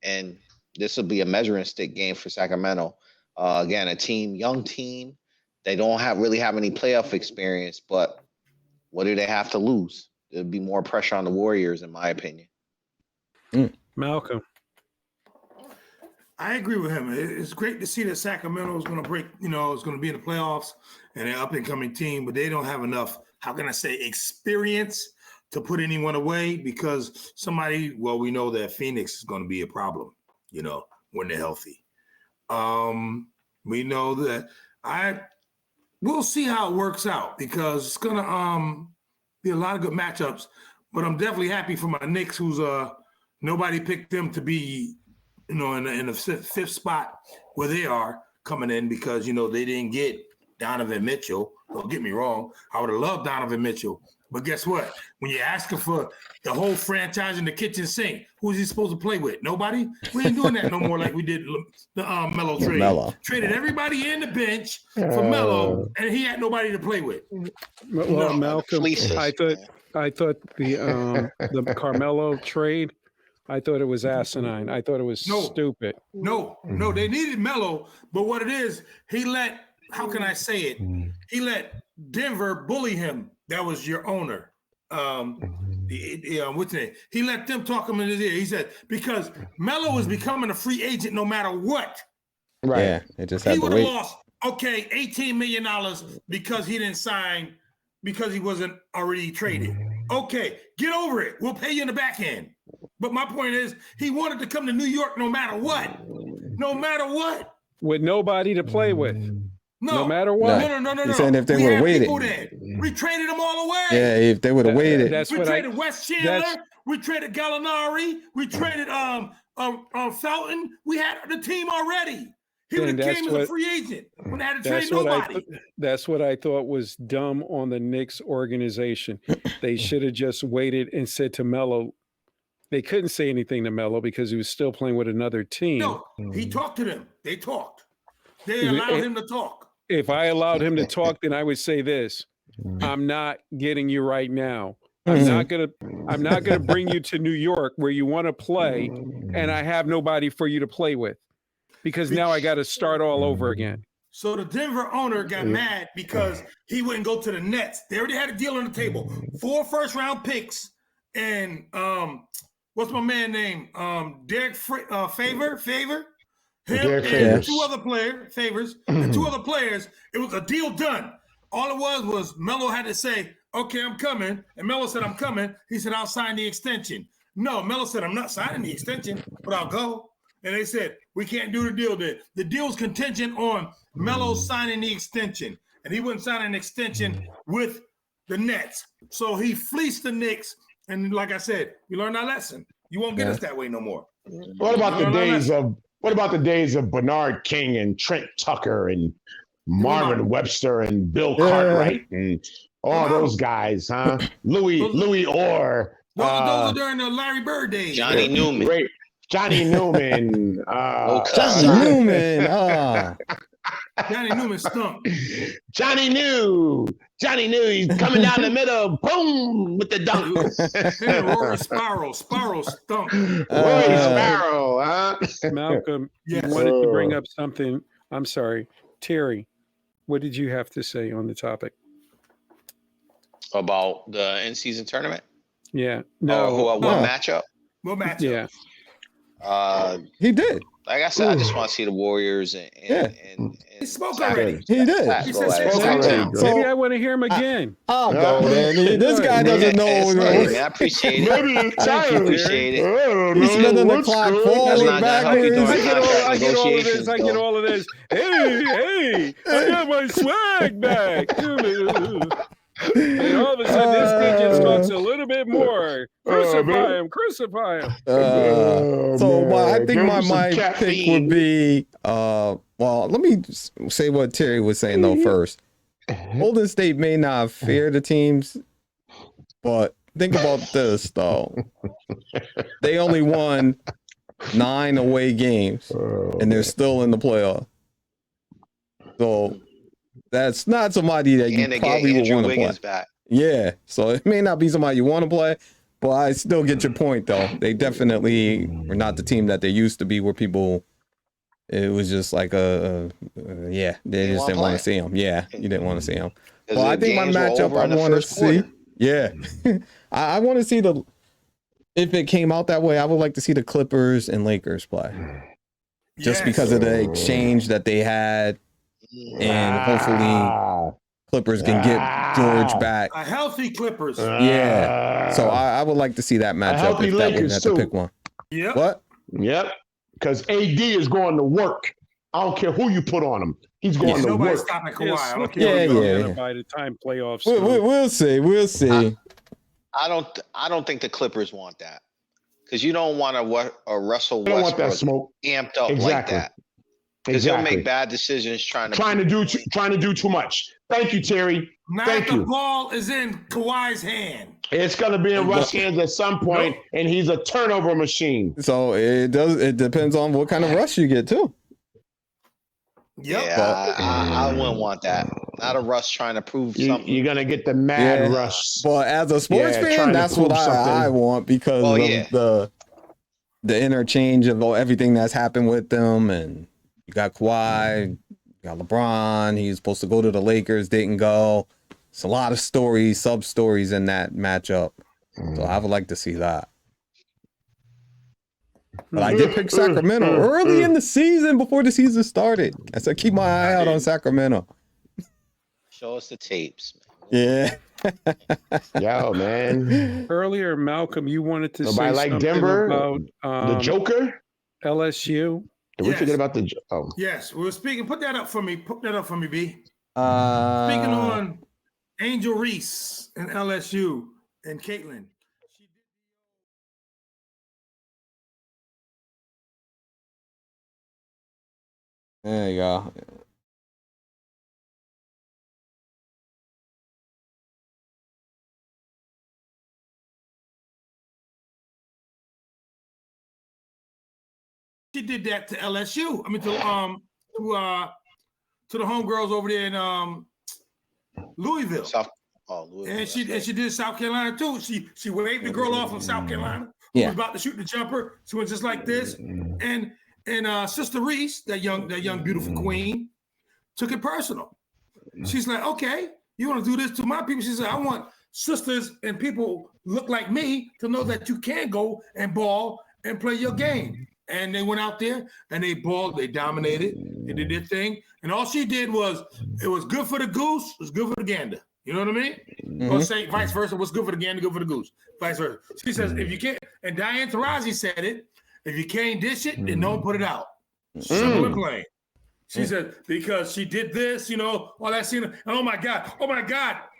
D: And this will be a measuring stick game for Sacramento. Again, young team. They don't really have any playoff experience, but what do they have to lose? There'll be more pressure on the Warriors, in my opinion.
E: Malcolm.
F: I agree with him. It's great to see that Sacramento is going to break, is going to be in the playoffs and an up-and-coming team, but they don't have enough, how can I say, experience to put anyone away because we know that Phoenix is going to be a problem, when they're healthy. We know that we'll see how it works out because it's going to be a lot of good matchups, but I'm definitely happy for my Knicks who's nobody picked them to be in the fifth spot where they are coming in because, they didn't get Donovan Mitchell. Don't get me wrong. I would have loved Donovan Mitchell. But guess what? When you're asking for the whole franchise in the kitchen sink, who's he supposed to play with? Nobody? We ain't doing that no more like we did the Melo trade.
C: Melo.
F: Traded everybody in the bench for Melo, and he had nobody to play with.
E: Well, Malcolm, I thought the Carmelo trade, I thought it was asinine. I thought it was stupid.
F: No, they needed Melo, but what it is, he let Denver bully him. That was your owner. What's his name? He let them talk him in his ear. He said, because Melo is becoming a free agent no matter what.
B: Right.
C: Yeah, it just had
F: He
C: to
F: would have
C: wait.
F: lost, $18 million because he didn't sign, because he wasn't already traded. Okay, get over it. We'll pay you in the back end. But my point is, he wanted to come to New York no matter what. No matter what.
E: With nobody to play with. No matter what.
F: No.
C: You're saying if they would have waited.
F: We traded them all away.
C: Yeah, if they would have waited.
F: We traded Wes Chandler. We traded Gallinari. We traded Felton. We had the team already. He would have came as a free agent when they had to trade nobody.
E: That's what I thought was dumb on the Knicks organization. They should have just waited and said to Melo. They couldn't say anything to Melo because he was still playing with another team.
F: No, he talked to them. They talked. They allowed him to talk.
E: If I allowed him to talk, then I would say this: I'm not getting you right now. I'm not gonna bring you to New York where you want to play, and I have nobody for you to play with, because now I got to start all over again.
F: So the Denver owner got mad because he wouldn't go to the Nets. They already had a deal on the table: 4 first-round picks and what's my man name? Derek Favor. Him and 2 other players, Favors, and 2 other players. It was a deal done. All it was Melo had to say, okay, I'm coming. And Melo said, I'm coming. He said, I'll sign the extension. No, Melo said, I'm not signing the extension, but I'll go. And they said, we can't do the deal there. The deal's contingent on Melo signing the extension. And he wouldn't sign an extension with the Nets. So he fleeced the Knicks. And like I said, we learned our lesson. You won't get us that way no more.
B: What about the days of Bernard King and Trent Tucker and Marvin Webster and Bill Cartwright and all those guys, huh? Louis Orr.
F: Those are during the Larry Bird days.
D: Johnny Newman.
B: Great. Johnny Newman.
C: Johnny Newman.
F: Johnny Newman stunk.
B: Johnny knew. He's coming down the middle. Boom with the dunk.
F: And Rory Sparrow. Sparrow stunk.
B: Rory Sparrow, huh?
E: Malcolm,
F: Yes.
E: you wanted to bring up something. I'm sorry. Terry, what did you have to say on the topic?
D: About the in-season tournament?
E: Yeah. No.
D: What matchup?
F: What matchup?
E: Yeah.
C: He did.
D: Like I said, I just want to see the Warriors and
F: He spoke already.
C: He did.
F: He said spoke already.
E: Maybe I want to hear him again.
C: I'll go, man. This guy doesn't know.
D: I appreciate it. I appreciate it.
C: He's spinning the clock forward, backwards.
E: I get all of this. Hey, I got my swag back. And all of a sudden, this kid just talks a little bit more. Crucify him.
C: I think my pick would be, well, let me say what Terry was saying, though, first. Golden State may not fear the teams, but think about this, though. They only won 9 away games, and they're still in the playoff. So that's not somebody that you probably would want to play.
D: Back.
C: Yeah, so it may not be somebody you want to play, but I still get your point, though. They definitely were not the team that they used to be, where people, it was just like they just didn't want to see them. Yeah, you didn't want to see them. Well, I think my matchup I want to see. Yeah, I want to see if it came out that way, I would like to see the Clippers and Lakers play. Just because of the exchange that they had. And hopefully Clippers can get George back.
F: A healthy Clippers.
C: Yeah. So I would like to see that matchup if that would have to pick one.
F: Yep.
C: What?
B: Yep. Because AD is going to work. I don't care who you put on him. He's going to work.
F: Stopping Kawhi. I don't
C: care.
E: Yeah. By the time playoffs,
C: we'll see. We'll see.
D: I don't think the Clippers want that, because you don't want a Russell
B: Westbrook want that smoke
D: amped up like that. Because he'll make bad decisions trying to
B: do too much. Thank you, Terry.
F: Now
B: Thank you.
F: The ball is in Kawhi's hand.
B: It's going to be in Russ's hands at some point, and he's a turnover machine.
C: So it depends on what kind of rush you get too.
F: Yep.
D: Yeah, I wouldn't want that. Not a rush trying to prove something.
B: You're going to get the mad rush.
C: But as a sports fan, that's what I want, because of the interchange of everything that's happened with them. And you got Kawhi, you got LeBron. He was supposed to go to the Lakers, didn't go. It's a lot of stories, sub-stories in that matchup. So I would like to see that. But I did pick Sacramento early in the season, before the season started. I said, keep my eye out on Sacramento.
D: Show us the tapes.
C: Yeah.
B: Yo, man.
E: Earlier, Malcolm, you wanted to
B: Nobody
E: say
B: like
E: something
B: Denver?
E: about
B: The Joker?
E: LSU.
B: Did we forget about the? Oh,
F: Yes, we were speaking. Put that up for me. Put that up for me, B. Speaking
C: Uh,
F: on Angel Reese and LSU and Catlin.
C: there you go.
F: She did that to LSU. I mean, to the homegirls over there in Louisville.
D: Louisville.
F: And she did South Carolina too. She waved the girl off from South Carolina who was about to shoot the jumper. She went just like this. And Sister Reese, that young beautiful queen, took it personal. She's like, okay, you want to do this to my people? She said, I want sisters and people look like me to know that you can go and ball and play your game. And they went out there and they balled, they dominated, they did their thing. And all she did was, it was good for the goose, it was good for the gander. You know what I mean? Or say vice versa, what's good for the gander, good for the goose. Vice versa. She says, if you can't, and Diane Taurasi said it, if you can't dish it, then don't put it out. Simple and plain. She said, because she did this, all that scene. And oh my God.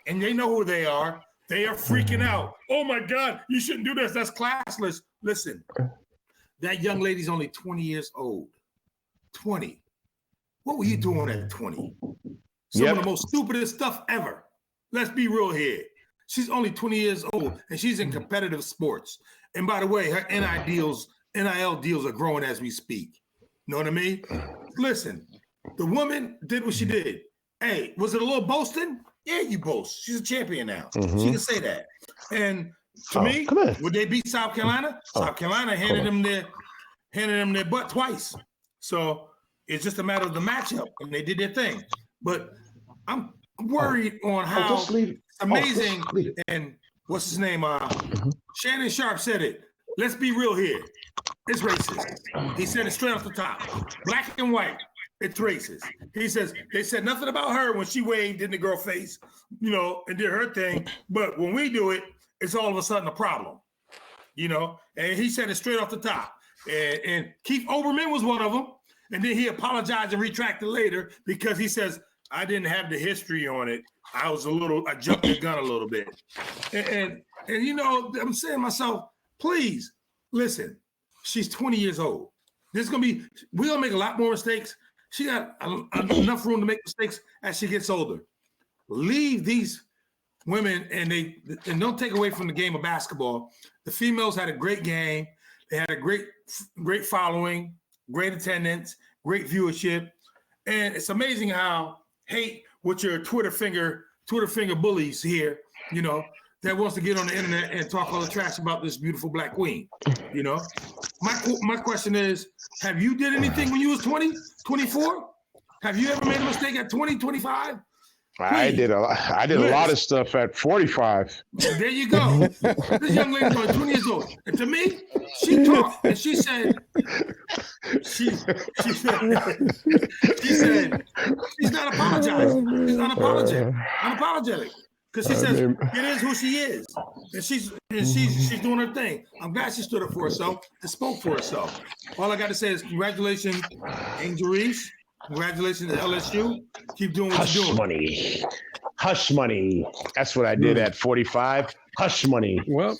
F: And they know who they are. They are freaking out. Oh my God, you shouldn't do this. That's classless. Listen, that young lady's only 20 years old. 20. What were you doing at 20? Some of the most stupidest stuff ever. Let's be real here. She's only 20 years old, and she's in competitive sports. And by the way, her NIL deals are growing as we speak. You know what I mean? Listen, the woman did what she did. Hey, was it a little boasting? Yeah, you boast. She's a champion now. She can say that. And to me, would they beat South Carolina? South Carolina handed them their butt twice. So it's just a matter of the matchup, and they did their thing. But I'm worried on how amazing and what's his name? Shannon Sharp said it. Let's be real here. It's racist. He said it straight off the top. Black and white. It's racist. He says they said nothing about her when she waved in the girl face, and did her thing. But when we do it, it's all of a sudden a problem, And he said it straight off the top. And Keith Olbermann was one of them. And then he apologized and retracted later because he says, I didn't have the history on it. I jumped the gun a little bit. And I'm saying to myself, please, listen, she's 20 years old. We're going to make a lot more mistakes. She got enough room to make mistakes as she gets older. Leave these women and don't take away from the game of basketball. The females had a great game. They had a great following, great attendance, great viewership. And it's amazing how hate with your Twitter finger bullies here, that wants to get on the internet and talk all the trash about this beautiful black queen, My question is, have you did anything when you was 20, 24? Have you ever made a mistake at 20, 25?
B: I did a lot of stuff at 45.
F: There you go. This young lady was 20 years old. And to me, she talked and she said she's not apologizing. She's unapologetic. Because she says it is who she is. And she's doing her thing. I'm glad she stood up for herself and spoke for herself. All I got to say is congratulations, Angel Reese. Congratulations to LSU. Keep doing what you're doing.
B: Hush money. That's what I did at 45. Hush money.
E: Well,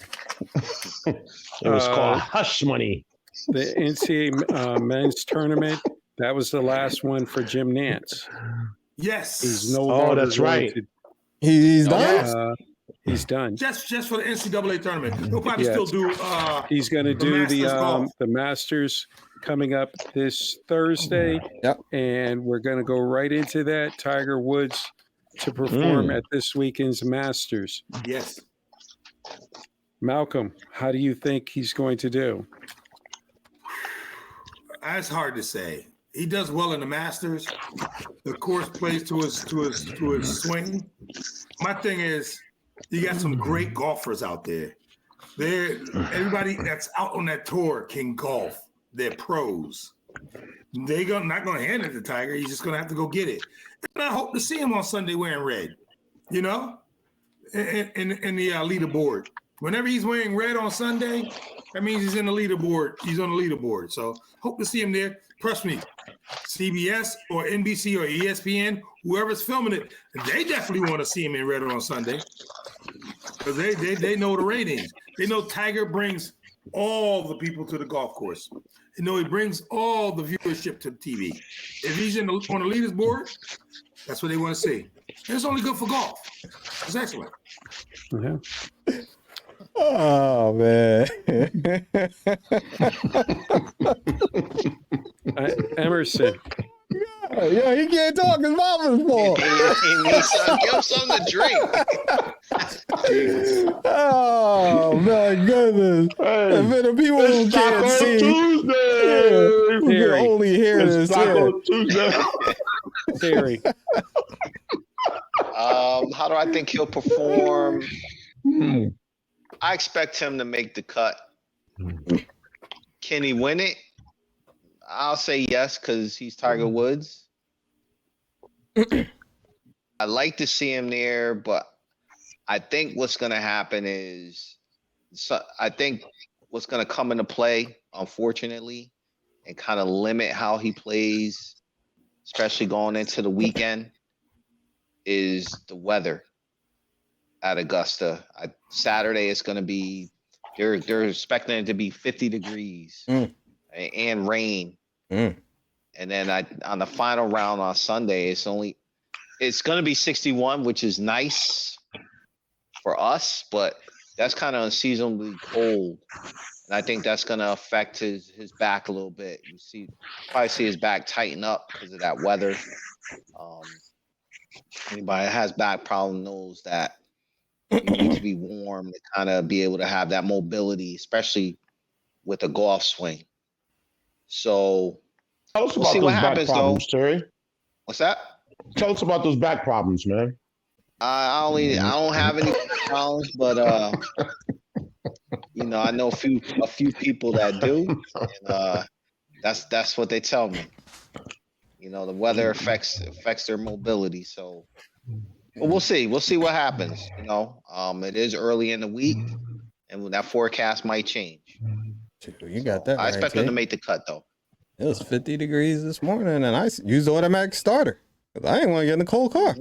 B: it was called hush money.
E: The NCAA men's tournament, that was the last one for Jim Nance.
F: Yes.
E: He's no longer
B: that's right.
C: He's done?
E: He's done.
F: Just for the NCAA tournament. He'll probably still do
E: he's going to do the Masters coming up this Thursday.
C: Yep.
E: And we're going to go right into that. Tiger Woods to perform at this weekend's Masters.
F: Yes.
E: Malcolm, how do you think he's going to do?
F: That's hard to say. He does well in the Masters. The course plays to his swing. My thing is, you got some great golfers out there. Everybody that's out on that tour can golf. They're pros. They're not going to hand it to Tiger. He's just going to have to go get it. And I hope to see him on Sunday wearing red. in the leaderboard. Whenever he's wearing red on Sunday, that means he's in the leaderboard. He's on the leaderboard. So hope to see him there. Trust me, CBS or NBC or ESPN, whoever's filming it, they definitely want to see him in red on Sunday because they know the ratings. They know Tiger brings all the people to the golf course. They know he brings all the viewership to the TV. If he's on the leaderboard, that's what they want to see. And it's only good for golf. It's excellent.
E: Yeah.
C: Oh man.
E: Emerson.
C: Yeah, he can't talk. His mouth is full.
D: Give him something to drink.
C: Oh my goodness!
B: Hey,
C: And for the people who
B: it's
C: can't
B: Taco
C: see,
B: Tuesday.
C: who can only hear
B: It's
C: this,
B: Taco Tuesday.
E: Theory.
D: How do I think he'll perform? I expect him to make the cut. Can he win it? I'll say yes because he's Tiger Woods. I like to see him there, but I think what's going to happen is I think what's going to come into play, unfortunately, and kind of limit how he plays, especially going into the weekend, is the weather at Augusta. Saturday is going to be they're expecting it to be 50 degrees and rain. And then on the final round on Sunday, it's going to be 61, which is nice for us, but that's kind of unseasonably cold. And I think that's going to affect his back a little bit. Probably see his back tighten up because of that weather. Anybody that has back problem knows that you need to be warm to kind of be able to have that mobility, especially with a golf swing. So
B: Tell us
D: we'll
B: about
D: see
B: those
D: what
B: back
D: happens,
B: problems,
D: though.
B: Terry.
D: What's that?
B: Tell us about those back problems, man.
D: I don't have any problems, but I know a few people that do, and that's what they tell me. The weather affects their mobility, so but we'll see. We'll see what happens. It is early in the week, and that forecast might change.
C: You got that
D: I
C: right.
D: expect them to make the cut, though.
C: It was 50 degrees this morning, and I used the automatic starter because I didn't want to get in the cold car.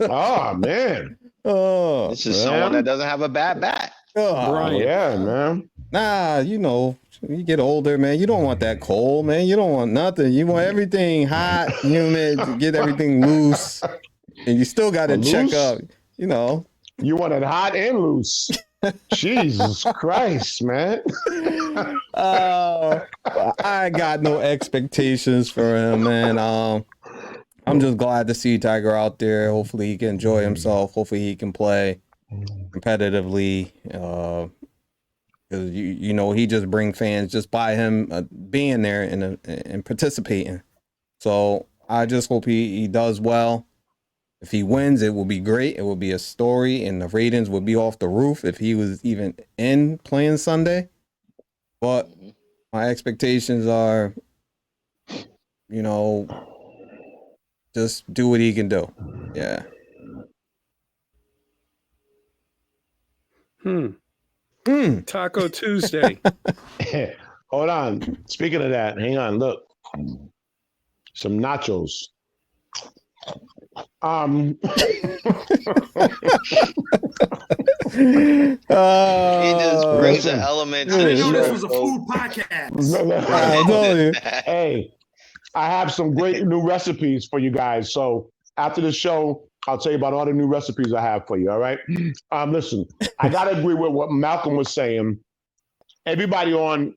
B: Oh man!
C: Oh,
D: This is someone that doesn't have a bad bat.
E: Brian.
B: Yeah, man.
C: Nah, you get older, man. You don't want that cold, man. You don't want nothing. You want everything hot, humid, to get everything loose, and you still got to check up. You
B: want it hot and loose. Jesus Christ, man.
C: I got no expectations for him, man. I'm just glad to see Tiger out there. Hopefully he can enjoy himself. Hopefully he can play competitively. Because he just bring fans just by him being there and participating. So I just hope he does well. If he wins, it will be great. It will be a story, and the ratings will be off the roof if he was even in playing Sunday. But my expectations are, just do what he can do. Yeah.
E: Taco Tuesday.
B: Hold on. Speaking of that, hang on. Look, some nachos.
D: He just brings an element to
F: I
D: the
F: didn't know this
D: show.
F: was a food podcast.
B: Hey, I have some great new recipes for you guys. So after the show, I'll tell you about all the new recipes I have for you. All right. Listen, I gotta agree with what Malcolm was saying. Everybody on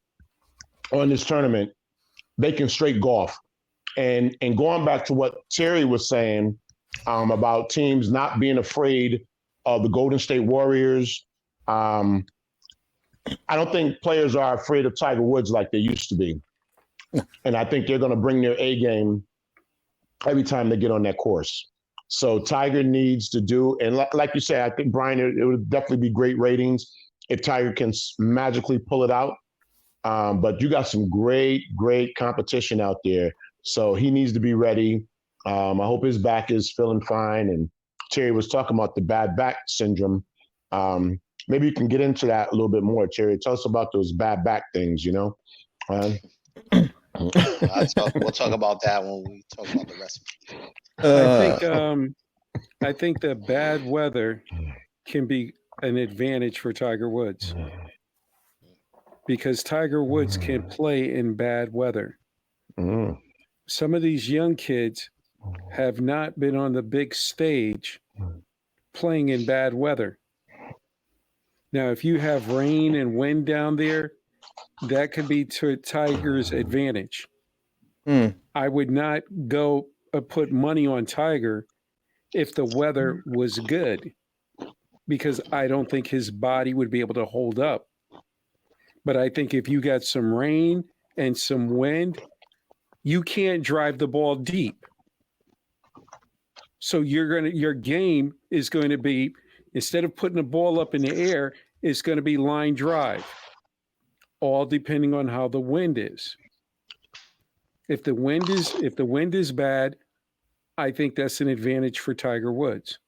B: this tournament, they can straight golf. And going back to what Terry was saying about teams not being afraid of the Golden State Warriors, I don't think players are afraid of Tiger Woods like they used to be. And I think they're going to bring their A game every time they get on that course. So Tiger needs to do, and like you said, I think, Brian, it would definitely be great ratings if Tiger can magically pull it out. But you got some great competition out there. So he needs to be ready. I hope his back is feeling fine. And Terry was talking about the bad back syndrome. Maybe you can get into that a little bit more, Terry. Tell us about those bad back things, you know?
D: We'll talk about that when we talk about the rest.
E: I think that bad weather can be an advantage for Tiger Woods because Tiger Woods can play in bad weather. Some of these young kids have not been on the big stage playing in bad weather. Now, if you have rain and wind down there, that could be to Tiger's advantage. I would not go put money on Tiger if the weather was good, because I don't think his body would be able to hold up. But I think if you got some rain and some wind, you can't drive the ball deep. So your game is going to be, instead of putting the ball up in the air, it's going to be line drive, all depending on how the wind is. If the wind is bad, I think that's an advantage for Tiger Woods,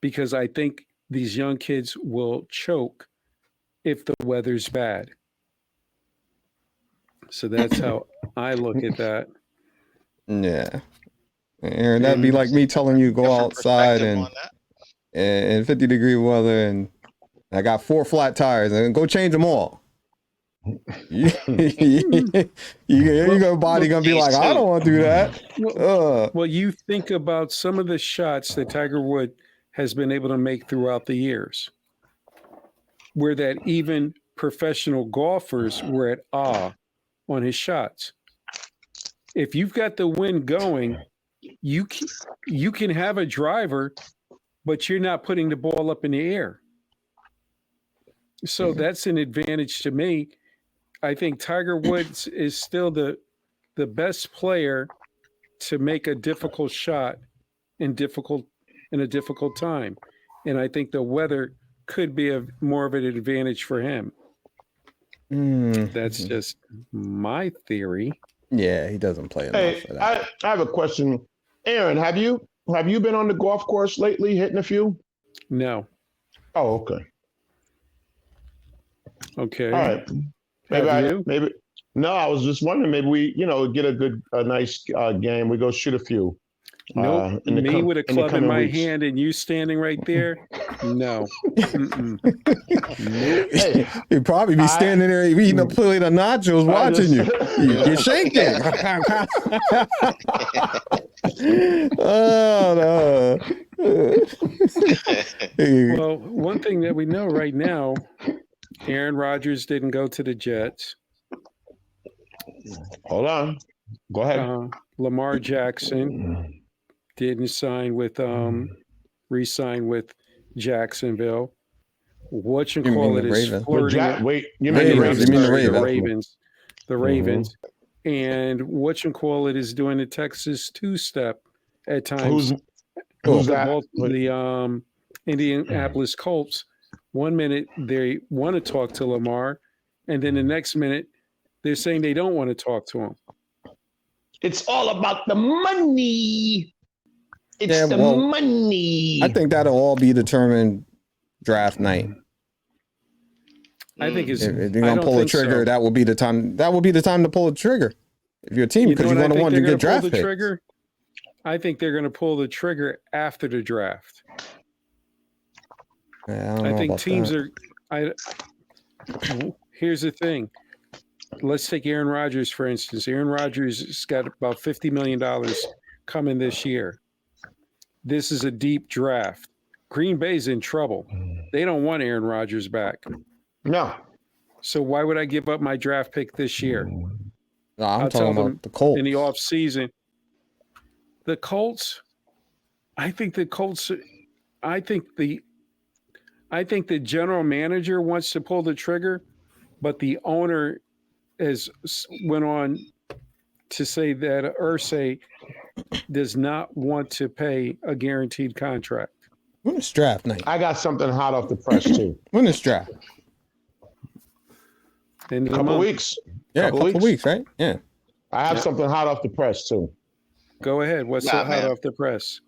E: because I think these young kids will choke if the weather's bad. So that's how I look at that.
C: Yeah. Aaron, that'd be like me telling you go outside and in 50-degree weather and I got 4 flat tires and go change them all. Your body gonna be like, I don't want to do that.
E: Well, you think about some of the shots that Tiger Woods has been able to make throughout the years, where that even professional golfers were at awe on his shots. If you've got the wind going, you can have a driver, but you're not putting the ball up in the air. So that's an advantage to me. I think Tiger Woods is still the best player to make a difficult shot in a difficult time. And I think the weather could be more of an advantage for him. That's just my theory.
C: Yeah, he doesn't play enough for that.
B: I have a question. Aaron, have you been on the golf course lately, hitting a few?
E: No.
B: Oh, okay.
E: Okay.
B: All right. Maybe. No, I was just wondering. Maybe we, get a nice game. We go shoot a few.
E: Nope. Me with a club in my hand and you standing right there. No.
C: Hey, you'd probably be standing there eating a plate of nachos, watching you. You're shaking. Oh no.
E: Well, one thing that we know right now, Aaron Rodgers didn't go to the Jets.
B: Hold on. Go ahead.
E: Lamar Jackson didn't re-sign with Jacksonville. Whatchamacallit is flirting.
B: You mean the
E: Ravens. The Ravens. And whatchamacallit is doing the Texas two-step at times.
B: Who's that?
E: The Indianapolis Colts. 1 minute they want to talk to Lamar, and then the next minute they're saying they don't want to talk to him.
B: It's all about the money. Money.
C: I think that'll all be determined draft night.
E: I think
C: if you're gonna pull a trigger, so. That will be the time. That will be the time to pull a trigger. If you're a team, because you're going to want to get draft picks.
E: I think they're going to pull the trigger after the draft.
C: Yeah,
E: I think teams are. Here's the thing. Let's take Aaron Rodgers, for instance. Aaron Rodgers has got about $50 million coming this year. This is a deep draft. Green Bay's in trouble. They don't want Aaron Rodgers back.
B: No.
E: So why would I give up my draft pick this year?
C: No, I'm talking about the Colts.
E: In the offseason. The Colts, I think the general manager wants to pull the trigger, but the owner has went on to say that Irsay does not want to pay a guaranteed contract.
C: When is draft night?
B: I got something hot off the press too.
C: When is draft?
B: In a couple weeks.
C: Yeah, a couple weeks, right? Yeah.
B: I have something hot off the press too.
E: Go ahead. What's so hot off the press?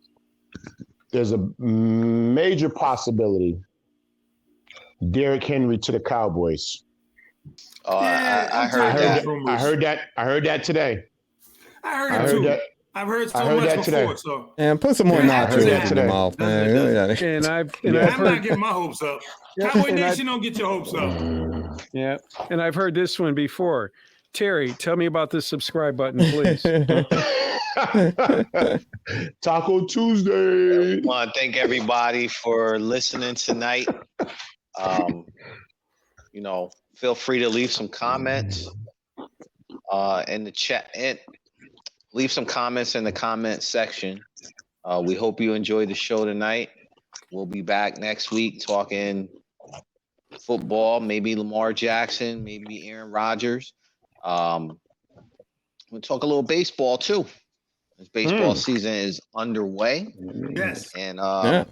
B: there's a major possibility Derrick Henry to the Cowboys.
D: Oh,
F: Yeah,
D: I
F: I'm
D: heard
F: tired of
D: that.
F: those rumors.
B: I heard that today.
F: I heard
B: I
F: it
B: heard
F: too.
B: that.
F: I've heard so
B: I heard
F: much
B: that
F: before.
B: today.
F: So
C: And put some more
F: Yeah, I heard
C: nachos
F: that
C: in
B: today.
C: your mouth, man.
F: Does it?
E: And I've
F: I'm
E: heard
F: not getting my hopes up.
E: Yeah,
F: Cowboy
E: and
F: Nation, don't get your hopes up.
E: yeah, and I've heard this one before. Terry, tell me about the subscribe button, please.
B: Taco Tuesday.
D: I want to thank everybody for listening tonight. You know, feel free to leave some comments in the chat and leave some comments in the comment section. We hope you enjoyed the show tonight. We'll be back next week talking football, maybe Lamar Jackson, maybe Aaron Rodgers. We'll talk a little baseball too. This baseball season is underway.
F: Yes.
D: And
C: Yeah.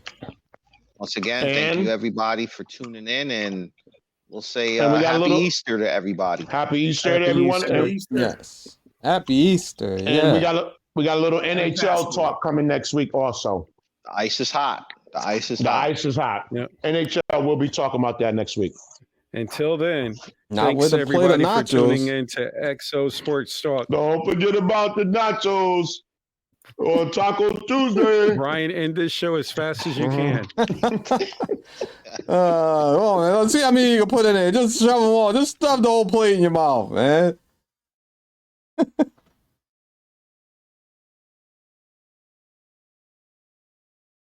D: once again, thank you everybody for tuning in, and we'll say
B: And we got a
D: happy
B: little-
D: Easter to everybody.
B: Happy Easter
E: Happy
B: to everyone.
E: Easter.
B: And,
F: Easter.
C: Yes. Happy Easter.
B: and
C: Yeah.
B: we got a little NHL
F: basketball.
B: talk coming next week also.
D: The ice is hot. The ice is
B: The
D: hot.
B: ice is hot.
E: Yep.
B: NHL, we'll be talking about that next week.
E: Until then,
C: Not
E: thanks
C: with a plate of
E: everybody for tuning
C: nachos.
E: in to Exo Sports Talk.
B: Don't forget about the nachos on Taco Tuesday.
E: Brian, end this show as fast as you can.
C: Oh man, let's see how many you can put in there. Just shove them all. Just stuff the whole plate in your mouth, man.